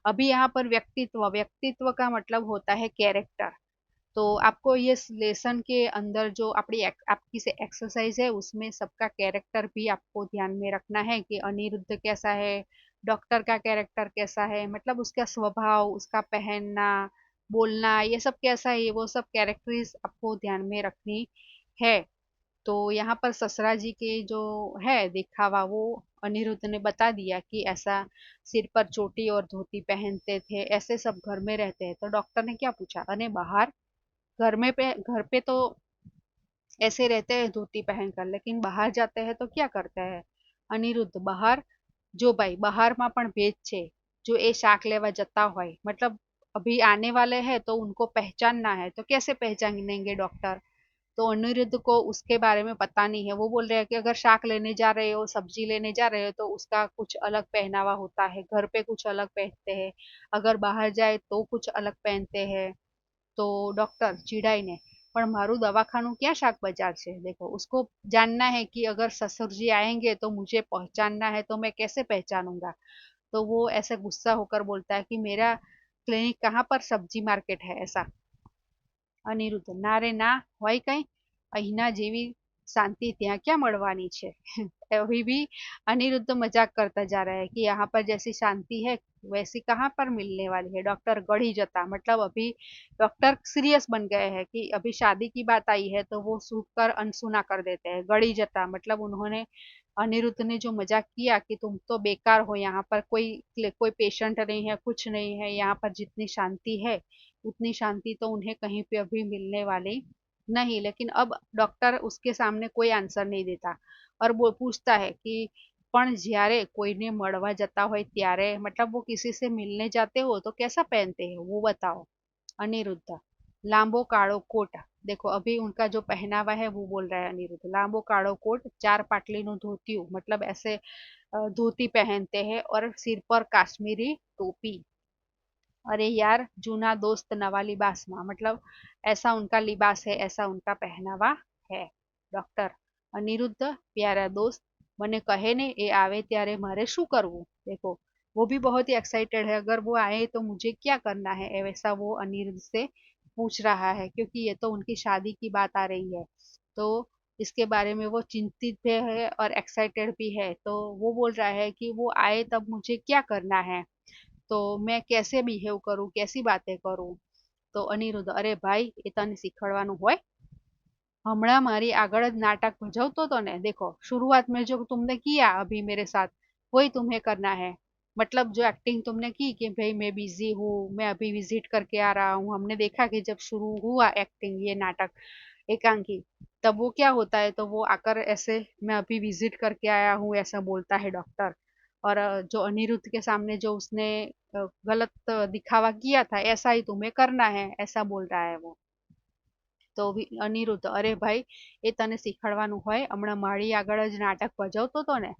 अभी यहाँ पर व्यक्तित्व, व्यक्तित्व का मतलब होता है कैरेक्टर। तो आपको ये लेसन के अंदर जो आपकी से एक्सरसाइज है उसमें सबका कैरेक्टर भी आपको ध्यान में रखना है कि अनिरुद्ध कैसा है, डॉक्टर का कैरेक्टर कैसा है, मतलब उसका स्वभाव, उसका पहनना, बोलना, ये सब कैसा है, वो सब कैरेक्टरीज आपको ध्यान में रखनी है। तो यहाँ पर ससुरा जी के जो है दिखावा वो अनिरुद्ध ने बता दिया कि ऐसा सिर पर चोटी और धोती पहनते थे, ऐसे सब घर में रहते हैं। तो डॉक्टर ने क्या पूछा, अरे बाहर, घर पे तो ऐसे रहते हैं धोती पहनकर, लेकिन बाहर जाते हैं तो क्या करते हैं। अनिरुद्ध, बाहर जो भाई બહારમાં પણ ભેજ છે, जो એ શાક લેવા જતા હોય, मतलब अभी आने वाले हैं तो उनको पहचानना है, तो कैसे पहचानेंगे डॉक्टर? तो अनिरुद्ध को उसके बारे में पता नहीं है। वो बोल रहे हैं कि अगर शाक लेने जा रहे हो, सब्जी लेने जा रहे हो, तो उसका कुछ अलग पहनावा होता है, घर पे कुछ अलग पहनते हैं, अगर बाहर जाए तो कुछ अलग पहनते हैं। तो डॉक्टर चिढ़ाઈને પણ મારું દવાખાનું ક્યાં શાક બજાર છે। देखो उसको जानना है कि अगर ससुर जी आएंगे तो मुझे पहचानना है, तो मैं कैसे पहचानूंगा। तो वो ऐसे गुस्सा होकर बोलता है कि मेरा क्लिनिक कहाँ पर सब्जी मार्केट है ऐसा। અનિરુદ્ધ ના રે ના હોય કઈ, અહીંના જેવી शांति ત્યાં क्या મળવાની છે। अभी भी अनिरुद्ध मजाक करता जा रहा है कि यहाँ पर जैसी शांति है वैसी कहाँ पर मिलने वाली है। डॉक्टर गढ़ी जता, मतलब अभी डॉक्टर सीरियस बन गए हैं कि अभी शादी की बात आई है तो वो सूख कर अनसुना कर देते हैं। गढ़ी जता मतलब उन्होंने अनिरुद्ध ने जो मजाक किया कि तुम तो बेकार हो, यहाँ पर कोई पेशेंट नहीं है, कुछ नहीं है, यहाँ पर जितनी शांति है उतनी शांति तो उन्हें कहीं पे अभी मिलने वाली नहीं। लेकिन अब डॉक्टर उसके सामने कोई आंसर नहीं देता और वो पूछता है कि પણ જ્યારે કોઈને મળવા જતા હોય ત્યારે, मतलब वो किसी से मिलने जाते हो तो कैसा पहनते हैं वो बताओ। अनिरुद्ध लांबो काड़ो कोट, देखो अभी उनका जो पहनावा है वो बोल रहा है अनिरुद्ध। लांबो काड़ो कोट, चार पाटली नु धोतिયું, मतलब ऐसे धोती पहनते हैं और सिर पर काश्मीरी टोपी। अरे यार जूना दोस्त नवा लिबास में, मतलब ऐसा उनका लिबास है, ऐसा उनका पहनावा है। डॉक्टर अनिरुद्ध प्यारा दोस्त મને કહે ને એ આવે ત્યારે મારે શું કરવું। देखो वो भी बहुत ही एक्साइटेड है, अगर वो आए तो मुझे क्या करना है, ऐसा वो अनिरुद्ध से पूछ रहा है, क्योंकि ये तो उनकी शादी की बात आ रही है। तो इसके बारे में वो चिंतित भी है और एक्साइटेड भी है। तो वो बोल रहा है कि वो आए तब मुझे क्या करना है, तो मैं कैसे बिहेव करूँ, कैसी बातें करूँ। तो अनिरुद्ध अरे भाई એ તને શીખવાડવાનું હોય, हमारा मारी आगळ ज नाटक भजवतो तो ने, देखो शुरुआत में जो तुमने किया अभी मेरे साथ वही तुम्हें करना है। मतलब जो एक्टिंग तुमने की कि भाई मैं बिजी हूँ, मैं अभी विजिट करके आ रहा हूँ, हमने देखा कि जब शुरू हुआ एक्टिंग ये नाटक एकांकी, तब वो क्या होता है, तो वो आकर ऐसे मैं अभी विजिट करके आया हूँ ऐसा बोलता है डॉक्टर। और जो अनिरुद्ध के सामने जो उसने गलत दिखावा किया था ऐसा ही तुम्हें करना है ऐसा बोल रहा है वो। તો અનિરુદ્ધ અરે ભાઈ એ તને શીખવાડવાનું હોય, હમણાં માળી આગળ જ નાટક ભજવતો હતો ને।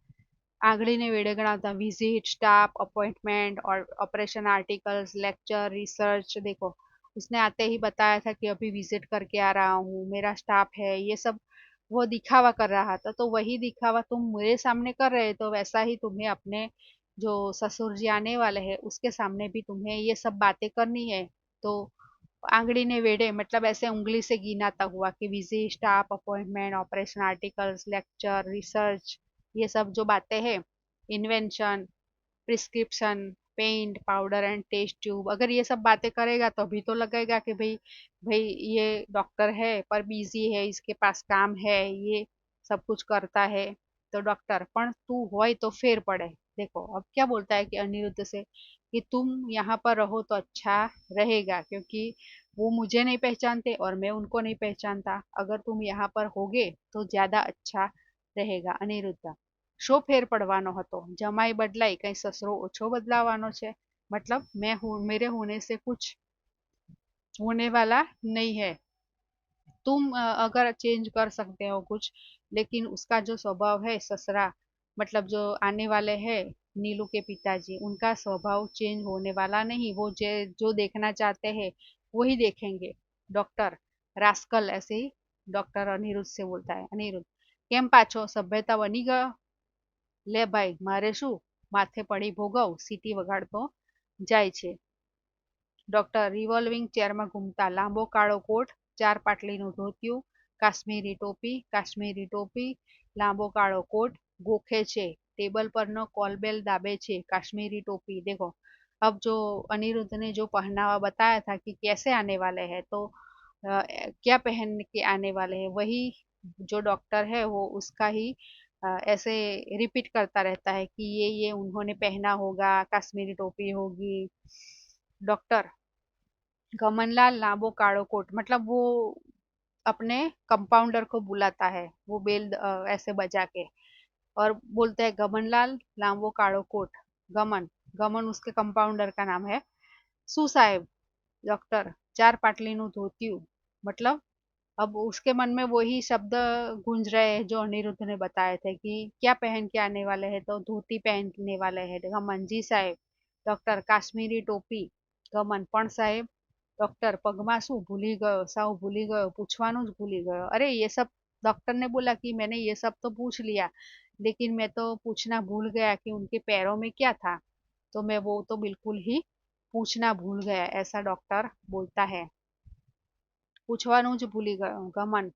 आंगली वेड़े गणाता, विजिट स्टाफ अपॉइंटमेंट और ऑपरेशन आर्टिकल्स लेक्चर रिसर्च। देखो उसने आते ही बताया था कि अभी विजिट करके आ रहा हूँ, मेरा स्टाफ है, ये सब वो दिखावा कर रहा था। तो वही दिखावा तुम मेरे सामने कर रहे, तो वैसा ही तुम्हें अपने जो ससुर जी आने वाले हैं उसके सामने भी तुम्हें ये सब बातें करनी है। तो आंगड़ी ने वेड़े मतलब ऐसे उंगली से गिनाता हुआ कि visit staff appointment operation articles lecture research, ये सब जो बातें हैं, invention prescription paint powder and test tube, अगर ये सब बातें करेगा तो अभी तो लगेगा कि भाई भाई ये डॉक्टर है पर बिजी है, इसके पास काम है, ये सब कुछ करता है। तो डॉक्टर पण तू होय तो फेर पड़े। देखो अब क्या बोलता है कि अनिरुद्ध से कि तुम यहाँ पर रहो तो अच्छा रहेगा, क्योंकि वो मुझे नहीं पहचानते और मैं उनको नहीं पहचानता, अगर तुम यहाँ पर होगे तो ज्यादा अच्छा रहेगा। अनिरुद्ध शो फेर પડવાનો હતો, જમાઈ બદલાઈ કઈ સસરો ઓછો બદલાવાનો છે। मतलब मैं हूँ, मेरे होने से कुछ होने वाला नहीं है। तुम अगर चेंज कर सकते हो कुछ, लेकिन उसका जो स्वभाव है ससरा, मतलब जो आने वाले हैं नीलू के पिताजी, उनका स्वभाव चेंज होने वाला नहीं। वो जो देखना चाहते हैं वही देखेंगे। डॉक्टर रास्कल, ऐसे ही डॉक्टर अनिरुद्ध से बोलता है। अनिरुद्ध केम पाछो सभ्यता बनी गयो, ले भाई मारे शू, माथे पड़ी भोगव, सीटी वगाड़तो जाय छे। डॉक्टर रिवॉल्विंग चेर में घूमता, लांबो काळो कोट, चार पाटलीનું ધોતિયું, કાશ્મીરી ટોપી, लांबो काळो कोट, गोखे छे, टेबल पर नो कॉल बेल दाबे छे, काश्मीरी टोपी। देखो अब जो अनिरुद्ध ने जो पहनावा बताया था कि कैसे आने वाले हैं, तो क्या पहन के आने वाले हैं, वही जो डॉक्टर है वो उसका ही ऐसे रिपीट करता रहता है कि ये उन्होंने पहना होगा, कश्मीरी टोपी होगी। डॉक्टर गमनलाल लांबो काड़ो कोट, मतलब वो अपने कंपाउंडर को बुलाता है, वो बेल ऐसे बजा के। और बोलते हैं गमनलाल लांबो काड़ो कोट। गमन, गमन उसके कंपाउंडर का नाम है। सु साहेब, डॉक्टर, चार पाटली नु धोतिયું, मतलब अब उसके मन में वही शब्द गूंज रहे हैं जो अनिरुद्ध ने बताए थे कि क्या पहन के आने वाले हैं, तो धोती पहनने वाले हैं। गमन, जी साहेब। डॉक्टर, काश्मीरी टोपी। गमन, पण साहेब। डॉक्टर, पगमा શું ભૂલી ગયો, સાવ ભૂલી ગયો, પૂછવાનું જ ભૂલી ગયો। अरे ये सब, डॉक्टर ने बोला कि मैंने ये सब तो पूछ लिया, लेकिन मैं तो पूछना भूल गया कि उनके पैरों में क्या था। तो मैं वो तो बिल्कुल ही पूछना भूल गया, ऐसा डॉक्टर बोलता है। પૂછવાનું જ ભૂલી ગયો। ગમન,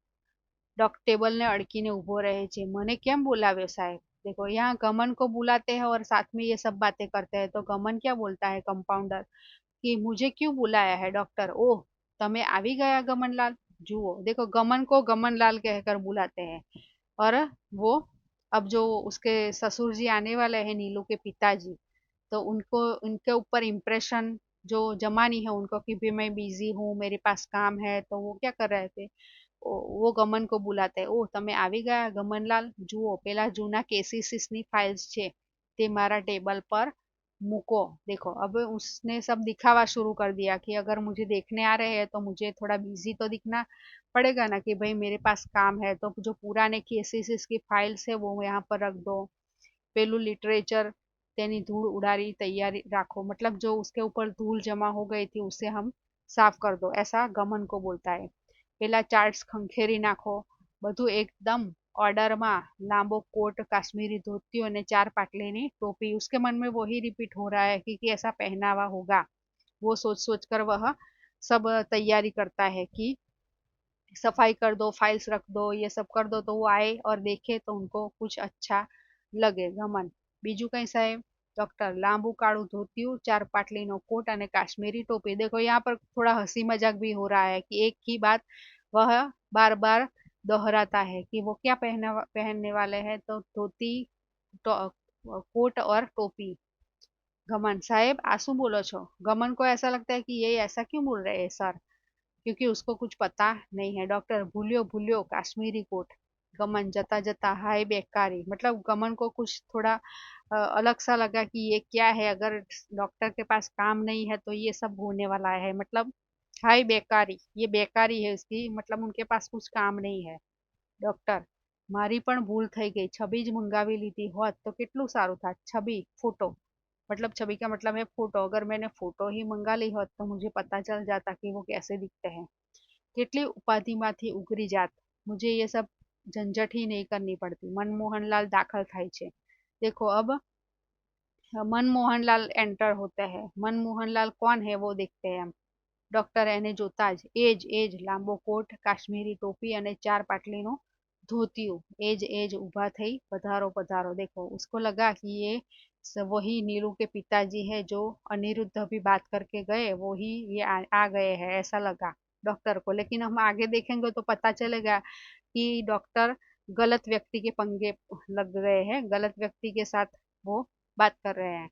टेबल ने अड़कीने उभो रहे छे। मने केम बोलाव्यो साहेब। देखो यहाँ गमन को बुलाते हैं और साथ में ये सब बातें करते हैं, तो गमन क्या बोलता है कंपाउंडर कि मुझे क्यों बुलाया है डॉक्टर। ओह, तमे आवी गया गमनलाल। जुओ, देखो गमन को गमनलाल कहकर बुलाते हैं। और वो अब जो उसके ससुर जी आने वाले हैं, नीलू के पिताजी, तो उनको उनके ऊपर इम्प्रेशन जो जमानी है उनको कि भी मैं बिजी हूँ, मेरे पास काम है, तो वो क्या कर रहे थे, वो गमन को बुलाते हैं। ઓહ, તમે આવી ગયા ગમનલાલ, જુઓ પેલા જૂના કેસીસીસની फाइल्स છે તે मारा टेबल पर મૂકો। देखो अब उसने सब दिखावा शुरू कर दिया कि अगर मुझे देखने आ रहे हैं तो मुझे थोड़ा बिजी तो दिखना पड़ेगा ना, कि भाई मेरे पास काम है, तो जो पुराने केसीसीस की फाइल्स है वो यहाँ पर रख दो। पेलू लिटरेचर तेनी धूल उड़ारी तैयारी राखो, मतलब जो उसके ऊपर धूल जमा हो गई थी उसे हम साफ कर दो, ऐसा गमन को बोलता है। पेला चार्ट्स खंखेरी नाखो, બધું એકદમ ऑर्डરમાં। लांबो कोट, काश्मीरी धोती और चार पाटली टोपी, उसके मन में वही रिपीट हो रहा है कि ऐसा पहनावा होगा। वो सोच सोच कर वह सब तैयारी करता है कि सफाई कर दो, फाइल्स रख दो, ये सब कर दो, तो वो आए और देखे तो उनको कुछ अच्छा लगे। गमन, बीजू कई साहेब। डॉक्टर, लांबू काड़ू धोतिયું, चार पाटली नो कोट અને काश्मीरी टोपी। देखो यहाँ पर थोड़ा हंसी मजाक भी हो रहा है कि एक ही बात वह बार बार दोहराता है कि वो क्या पहनने वाले हैं, तो धोती, कोट और टोपी। गमन, साहेब आंसू बोलो छो। गमन को ऐसा लगता है कि ये ऐसा क्यों बोल रहे हैं सर, क्योंकि उसको कुछ पता नहीं है। डॉक्टर, भूलियो भूलियो काश्मीरी कोट। गमन, जता जता हाय बेकारी, मतलब गमन को कुछ थोड़ा अलग सा लगा कि ये क्या है, अगर डॉक्टर के पास काम नहीं है तो ये सब होने वाला है, मतलब हाय बेकारी, ये बेकारी है उसकी, मतलब उनके पास कुछ काम नहीं है। डॉक्टर, મારી પણ ભૂલ થઈ ગઈ, છબી જ મંગાવી લીધી હોત તો કેટલું સારું થાત। छवि, फोटो, मतलब छवि का मतलब है फोटो, अगर मैंने फोटो ही मंगा ली होत तो मुझे पता चल जाता कि वो कैसे दिखते हैं। કેટલી ઉપાધિમાંથી ઉગરી જાત, मुझे ये सब झंझट ही नहीं करनी पड़ती। मनमोहनलाल दाखल થાય છે। देखो अब मनमोहनलाल एंटर होते हैं। मनमोहनलाल कौन है वो देखते हैं हम। ડોક્ટર એને જોતા જ એજ લાંબો કોટ, કાશ્મીરી टोपी અને चार पाटलीનું धोतिયું, एज ऊभा થઈ, पधारो पधारो। देखो उसको लगा कि ये वही नीलू के पिताजी है जो अनिरुद्ध अभी बात करके गए, वो ही ये आ गए हैं, ऐसा लगा डॉक्टर को। लेकिन हम आगे देखेंगे तो पता चलेगा कि डॉक्टर गलत व्यक्ति के पंगे लग गए हैं, गलत व्यक्ति के साथ वो बात कर रहे हैं।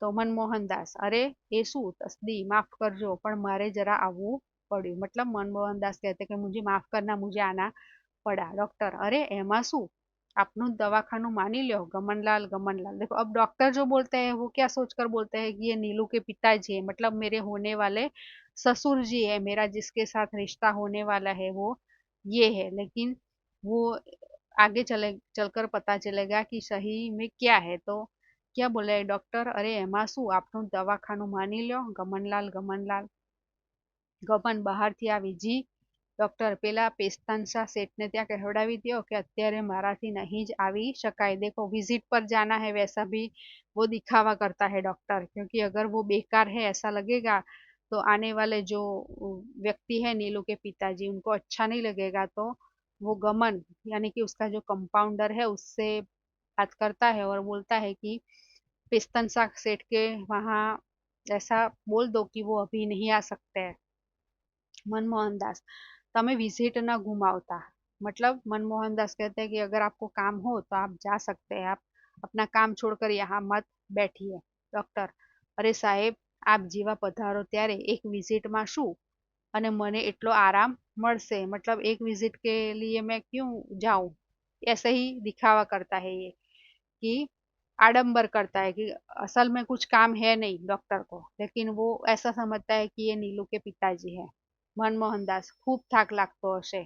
તો મનમોહનદાસ, अरे એ શું तस्दी, माफ करजो પણ मारे जरा આવવું પડ્યું, मतलब मनमोहनदास कहते कि मुझे माफ करना, मुझे आना पड़ा। डॉक्टर, अरे एमा शू, आपनु दवाखानु मानी लो गमनलाल। गमनलाल, देखो अब डॉक्टर जो बोलते हैं वो क्या सोचकर बोलते हैं कि ये नीलू के पिताजी है, मतलब मेरे होने वाले ससुर जी है, मेरा जिसके साथ रिश्ता होने वाला है वो ये है। लेकिन वो आगे चलकर पता चलेगा कि सही में क्या है। तो क्या बोले डॉक्टर, अरे एमा शू, आपनु दवाखानु मानी लो गमनलाल। गमनलाल, ગમન બહારથી આવી, જી ડોક્ટર, પેલા पेस्तानसा सेठ ने ત્યાં કહેવડાવી દો કે અત્યારે મારાથી नहीं જ આવી શકાય। देखो विजिट पर जाना है वैसा भी वो दिखावा करता है डॉक्टर, क्योंकि अगर वो बेकार है ऐसा लगेगा तो आने वाले जो व्यक्ति है नीलू के पिताजी, उनको अच्छा नहीं लगेगा। तो वो गमन यानी कि उसका जो कंपाउंडर है उससे बात करता है और बोलता है कि पेस्तनसा सेठ के वहाँ ऐसा बोल दो कि वो अभी नहीं आ सकते हैं। मनमोहनदास, तमें विजिट न घुमावता, मतलब मनमोहनदास कहते हैं कि अगर आपको काम हो तो आप जा सकते हैं, आप अपना काम छोड़कर यहाँ मत बैठिए। डॉक्टर, अरे साहेब, आप जीवा पधारो ત્યારે एक विजिटમાં શું અને મને એટલો આરામ મળશે, मतलब एक विजिट के लिए मैं क्यों जाऊं, ऐसे ही दिखावा करता है ये। कि आडंबर करता है कि असल में कुछ काम है नहीं डॉक्टर को, लेकिन वो ऐसा समझता है कि ये नीलू के पिताजी है। मनमोहन दास, खूब थाक लागतो हशे।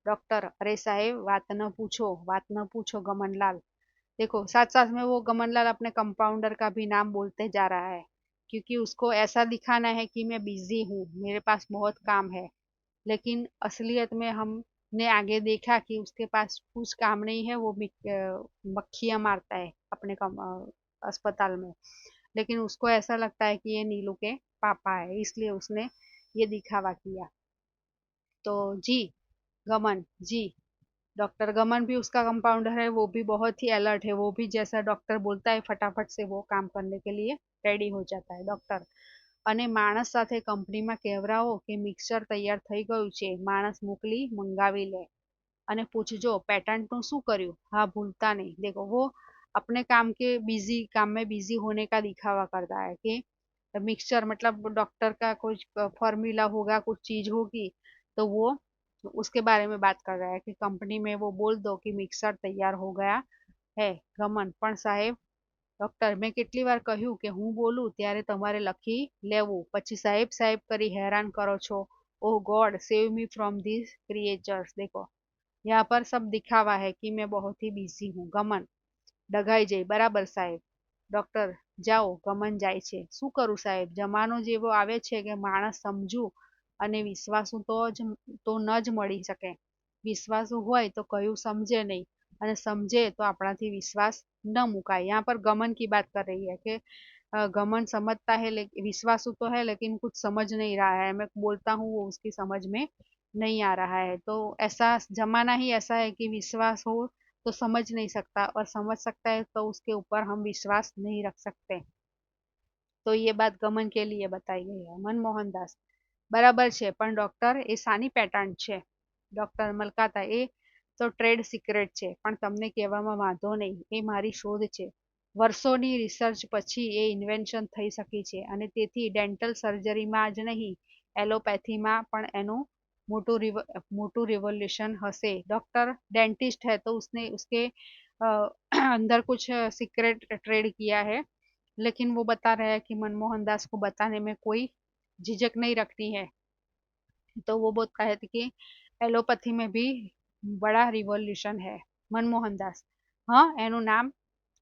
डॉक्टर, अरे साहेब बात न पूछो गमनलाल। देखो, साथ साथ में वो गमनलाल अपने कंपाउंडर का भी नाम बोलते जा रहा है, क्योंकि उसको ऐसा दिखाना है कि मैं बिजी हूँ, मेरे पास बहुत काम है। लेकिन असलियत में हमने आगे देखा कि उसके पास कुछ काम नहीं है, वो मक्खियां मारता है अपने अस्पताल में। लेकिन उसको ऐसा लगता है कि ये नीलू के पापा है, इसलिए उसने ये दिखावा किया। तो जी, गमन जी, डॉक्टर गमन भी उसका कंपाउंडर है, वो भी बहुत ही अलर्ट है, वो भी जैसा डॉक्टर बोलता है फटाफट से वो काम करने के लिए रेडी हो जाता है। डॉक्टर, અને માણસ સાથે કંપનીમાં કહેવરાવો કે મિક્સર તૈયાર થઈ ગયું છે, માણસ મોકલી મંગાવી લે અને પૂછજો પેટન્ટનું શું કર્યું। हाँ, भूलता नहीं। देखो, वो अपने काम में बिजी होने का दिखावा करता है कि मिक्सचर मतलब डॉक्टर का कुछ फॉर्मूला होगा, कुछ चीज होगी, तो वो उसके बारे में बात कर रहा है कि कंपनी में वो बोल दो कि मिक्सर तैयार हो गया है। गमन, પણ સાહેબ ડોક્ટર, મેં કેટલી વાર કહ્યું કે હું બોલું ત્યારે તમારે લખી લેવું, પછી સાહેબ સાહેબ કરી हैरान करो છો। Oh God, save me from these creatures. देखो, यहाँ पर सब दिखावा है कि मैं बहुत ही बिजी हूँ। गमन, ડઘાઈ જઈ, બરાબર સાહેબ। ડોક્ટર, જાઓ। ગમન જાય છે। શું કરું સાહેબ, જમાનો જેવો આવે છે કે માણસ સમજુ અને વિશ્વાસુ તો ન જ મળી શકે। વિશ્વાસુ હોય તો કયું समझे नहीं, અને समझे तो આપણાથી विश्वास न मुकाए। यहाँ पर गमन की बात कर रही है कि गमन समझता है, लेकिन विश्वासु तो है लेकिन कुछ समझ नहीं रहा है, मैं बोलता हूँ वो उसकी समझ में नहीं आ रहा है। तो ऐसा जमाना ही ऐसा है कि विश्वास हो तो समझ नहीं सकता, और समझ सकता है तो उसके ऊपर हम विश्वास नहीं रख सकते। तो ये बात गमन के लिए बताई गई है। मनमोहन दास, बराबर છે, પણ ડોક્ટર એ સાની પેટન્ટ છે। ડોક્ટર મલકાતા, એ તો ટ્રેડ સિક્રેટ છે, પણ તમને કહેવામાં વાંધો નહીં, એ મારી શોધ છે। વર્ષોની રિસર્ચ પછી એ ઇન્વેન્શન થઈ શકી છે, અને તેથી ડેન્ટલ સર્જરીમાં જ નહીં, એલોપેથીમાં પણ એનું मोटू रिवोल्यूशन हंसे। डॉक्टर डेंटिस्ट है तो उसने उसके अंदर कुछ सीक्रेट ट्रेड किया है, लेकिन वो बता रहा है कि मनमोहन दास को बताने में कोई झिझक नहीं रखती है। तो वो बोलता है कि एलोपैथी में भी बड़ा रिवोल्यूशन है। मनमोहन दास, हाँ, एनु नाम।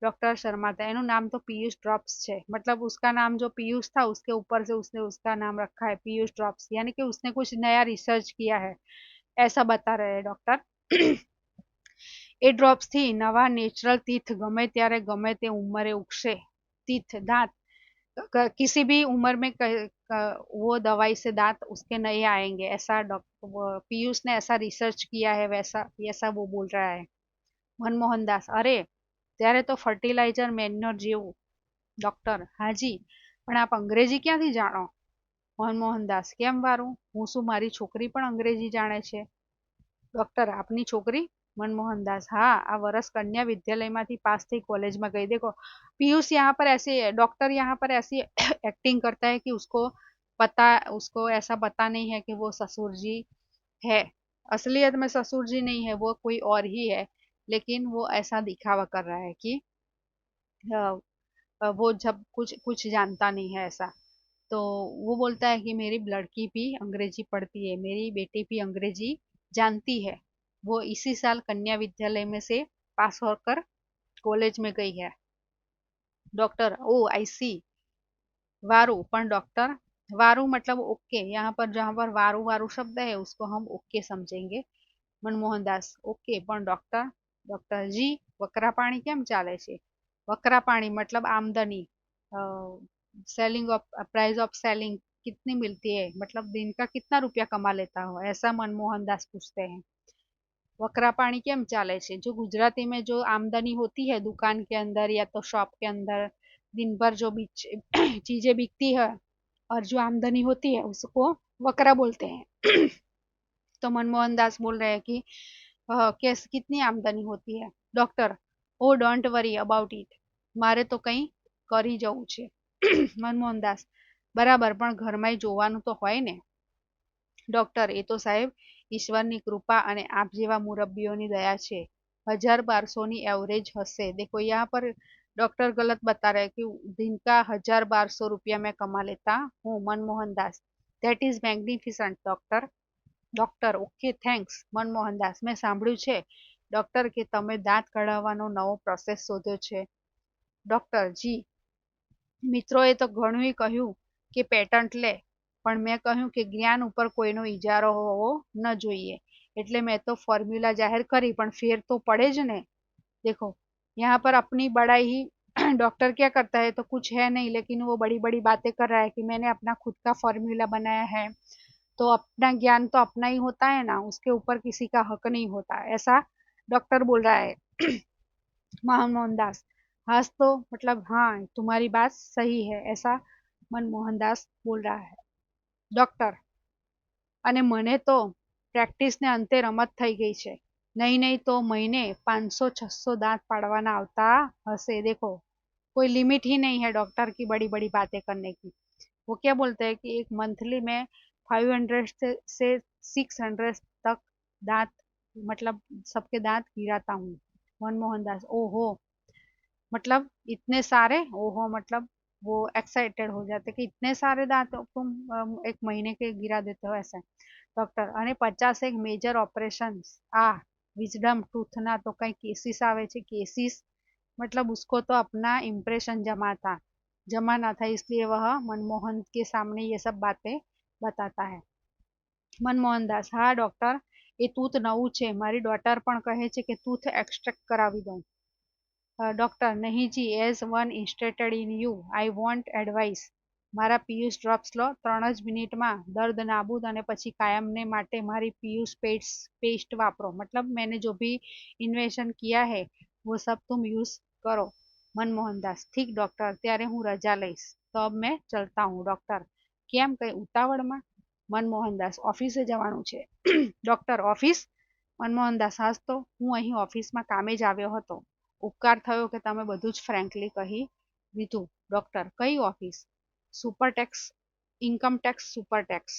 डॉक्टर शर्मा था, एनु नाम तो पीयूष ड्रॉप्स है, मतलब उसका नाम जो पीयूष था उसके ऊपर से उसने उसका नाम रखा है पीयूष ड्रॉप्स, यानी कि उसने कुछ नया रिसर्च किया है, ऐसा बता रहे हैं डॉक्टर। એ ડ્રોપ્સ થી નવા नेचुरल टीथ गमे ત્યારે गमे ते उम्रे उगशे। टीथ, दांत, किसी भी उम्र में वो दवाई से दांत उसके नए आएंगे, ऐसा डॉक्टर पीयूष ने ऐसा रिसर्च किया है, वैसा ऐसा वो बोल रहा है। मनमोहन दास, अरे ત્યારે તો ફર્ટિલાઇઝર મેન્યોર જેવું। ડોક્ટર, હાજી, પણ આપ અંગ્રેજી ક્યાંથી જાણો। મનમોહન દાસ, કેમ વારું, હું શું મારી છોકરી પણ અંગ્રેજી જાણે છે। ડોક્ટર, આપની છોકરી। मनमोहन दास, हाँ, आ वर्ष कन्या विद्यालय में पास थी, कॉलेज में गई। देखो, पीयूष यहाँ पर ऐसी डॉक्टर यहाँ पर ऐसी एक्टिंग करता है कि उसको ऐसा पता नहीं है कि वो ससुर जी है। असलियत में ससुर जी नहीं है, वो कोई और ही है, लेकिन वो ऐसा दिखावा कर रहा है कि वो जब कुछ कुछ जानता नहीं है ऐसा। तो वो बोलता है कि मेरी लड़की भी अंग्रेजी पढ़ती है, मेरी बेटी भी अंग्रेजी जानती है, वो इसी साल कन्या विद्यालय में से पास होकर कॉलेज में गई है। डॉक्टर, ओ आई सी। वारू, पर डॉक्टर, वारू मतलब ओके, यहाँ पर जहाँ पर वारू वारू शब्द है उसको हम ओके समझेंगे। मनमोहन दास, ओके, पर डॉक्टर। डॉक्टर जी, वकरा पाणी केम चाले छे। वकरा पाणी मतलब आमदनी, selling of price of selling कितनी मिलती है, मतलब दिन का कितना रुपया कमा लेता हो, ऐसा मनमोहन दास पूछते हैं। वकरा पाणी केम चाले छे, जो गुजराती में जो आमदनी होती है दुकान के अंदर या तो शॉप के अंदर, दिन भर जो भी चीजें बिकती है और जो आमदनी होती है उसको वकरा बोलते हैं। तो मनमोहन दास बोल रहे हैं कि कैस कितनी आमदनी होती है। Doctor, oh don't worry about it, मारे तो कई કરી જવું છે। મનમોહન દાસ, બરાબર, પણ ઘરમાં જોવાનું તો હોય ને। ડોક્ટર, એ તો સાહેબ ઈશ્વરની કૃપા અને આપ જેવા મુરબ્બીઓની દયા છે। 1200 एवरेज हसे। देखो यहाँ पर डॉक्टर गलत बता रहे हैं कि दिन का 1200 रुपया मैं कमा लेता हूँ। Manmohan Das, that is magnificent doctor. Doctor, okay thanks. Manmohandas, મેં સાંભળ્યું છે ડોક્ટર કે તમે દાંત કઢાવવાનો નવો પ્રોસેસ શોધ્યો છે. ડોક્ટર જી, મિત્રોએ તો ઘણું કહ્યું કે પેટન્ટ લે, પણ મેં કહ્યું કે જ્ઞાન ઉપર કોઈનો ઇજારો હોવો ન જોઈએ, એટલે મેં તો ફॉर्मूला जाहिर करी, પણ ફેર તો પડે જ ને. देखो यहाँ पर अपनी बड़ाई ही डॉक्टर क्या करता है, तो कुछ है नहीं लेकिन वो बड़ी बड़ी बातें कर रहा है कि मैंने अपना खुद का फॉर्मूला बनाया है। तो अपना ज्ञान तो अपना ही होता है ना, उसके ऊपर किसी का हक नहीं होता, ऐसा डॉक्टर बोल रहा है। मनमोहन दास, हाँ तो मतलब हाँ तुम्हारी बात सही है, ऐसा मनमोहन दास बोल रहा है. डॉक्टर, અને મને તો પ્રેક્ટિસને અંતે રમત થઈ ગઈ છે. નહીં નહીં તો મહિને 500-600 दांत पाड़वाना આવતા હશે. देखो कोई लिमिट ही नहीं है डॉक्टर की बड़ी बड़ी बातें करने की. वो क्या बोलते हैं कि एक मंथली में 500 से 600 तक दांत, मतलब सबके दांत गिराता हूँ. मनमोहन दास, ओहो, मतलब इतने सारे, ओहो मतलब वो एक्साइटेड हो जाते कि इतने सारे दांत तुम एक महीने के गिरा देते हो ऐसा. डॉक्टर, અને 50 मेजर ऑपरेशन. आ विजडम टूथ ना तो कई केसिस आवे छे. केसिस मतलब उसको तो अपना इम्प्रेशन जमा ना था, इसलिए वह मनमोहन के सामने ये सब बातें बताता है. मनमोहन दास, हाँ डॉक्टर, એ તૂથ નવું છે. મારી ડોટર પણ કહે છે કે તૂથ એક્સટ્રેક્ટ કરાવી દઉં. ડોક્ટર, નહીં જી, as one instated in you I want advice. મારા પિયુષ ડ્રોપ્સ લો 3 જ મિનિટમાં, દર્દ નાબૂદ, અને પછી કાયમને માટે મારી પિયુષ पेस्ट वापरो. मतलब मैंने जो भी इन्वेशन किया है वो सब तुम यूज करो. मनमोहन दास, ठीक डॉक्टर, ત્યારે હું રજા લઈશ. તો अब मैं चलता हूँ. डॉक्टर, કેમ, કઈ ઉતાવળમાં? મનમોહન દાસ, ઓફિસે જવાનું છે. Doctor, office? મનમોહન દાસ, હાસ તો હું અહીં ઓફિસમાં કામે જ આવ્યો હતો. ઉપકાર થયો કે તમે બધું જ ફ્રેન્કલી કહી દીધું. ડોક્ટર, કઈ office? Super tax, income tax super tax.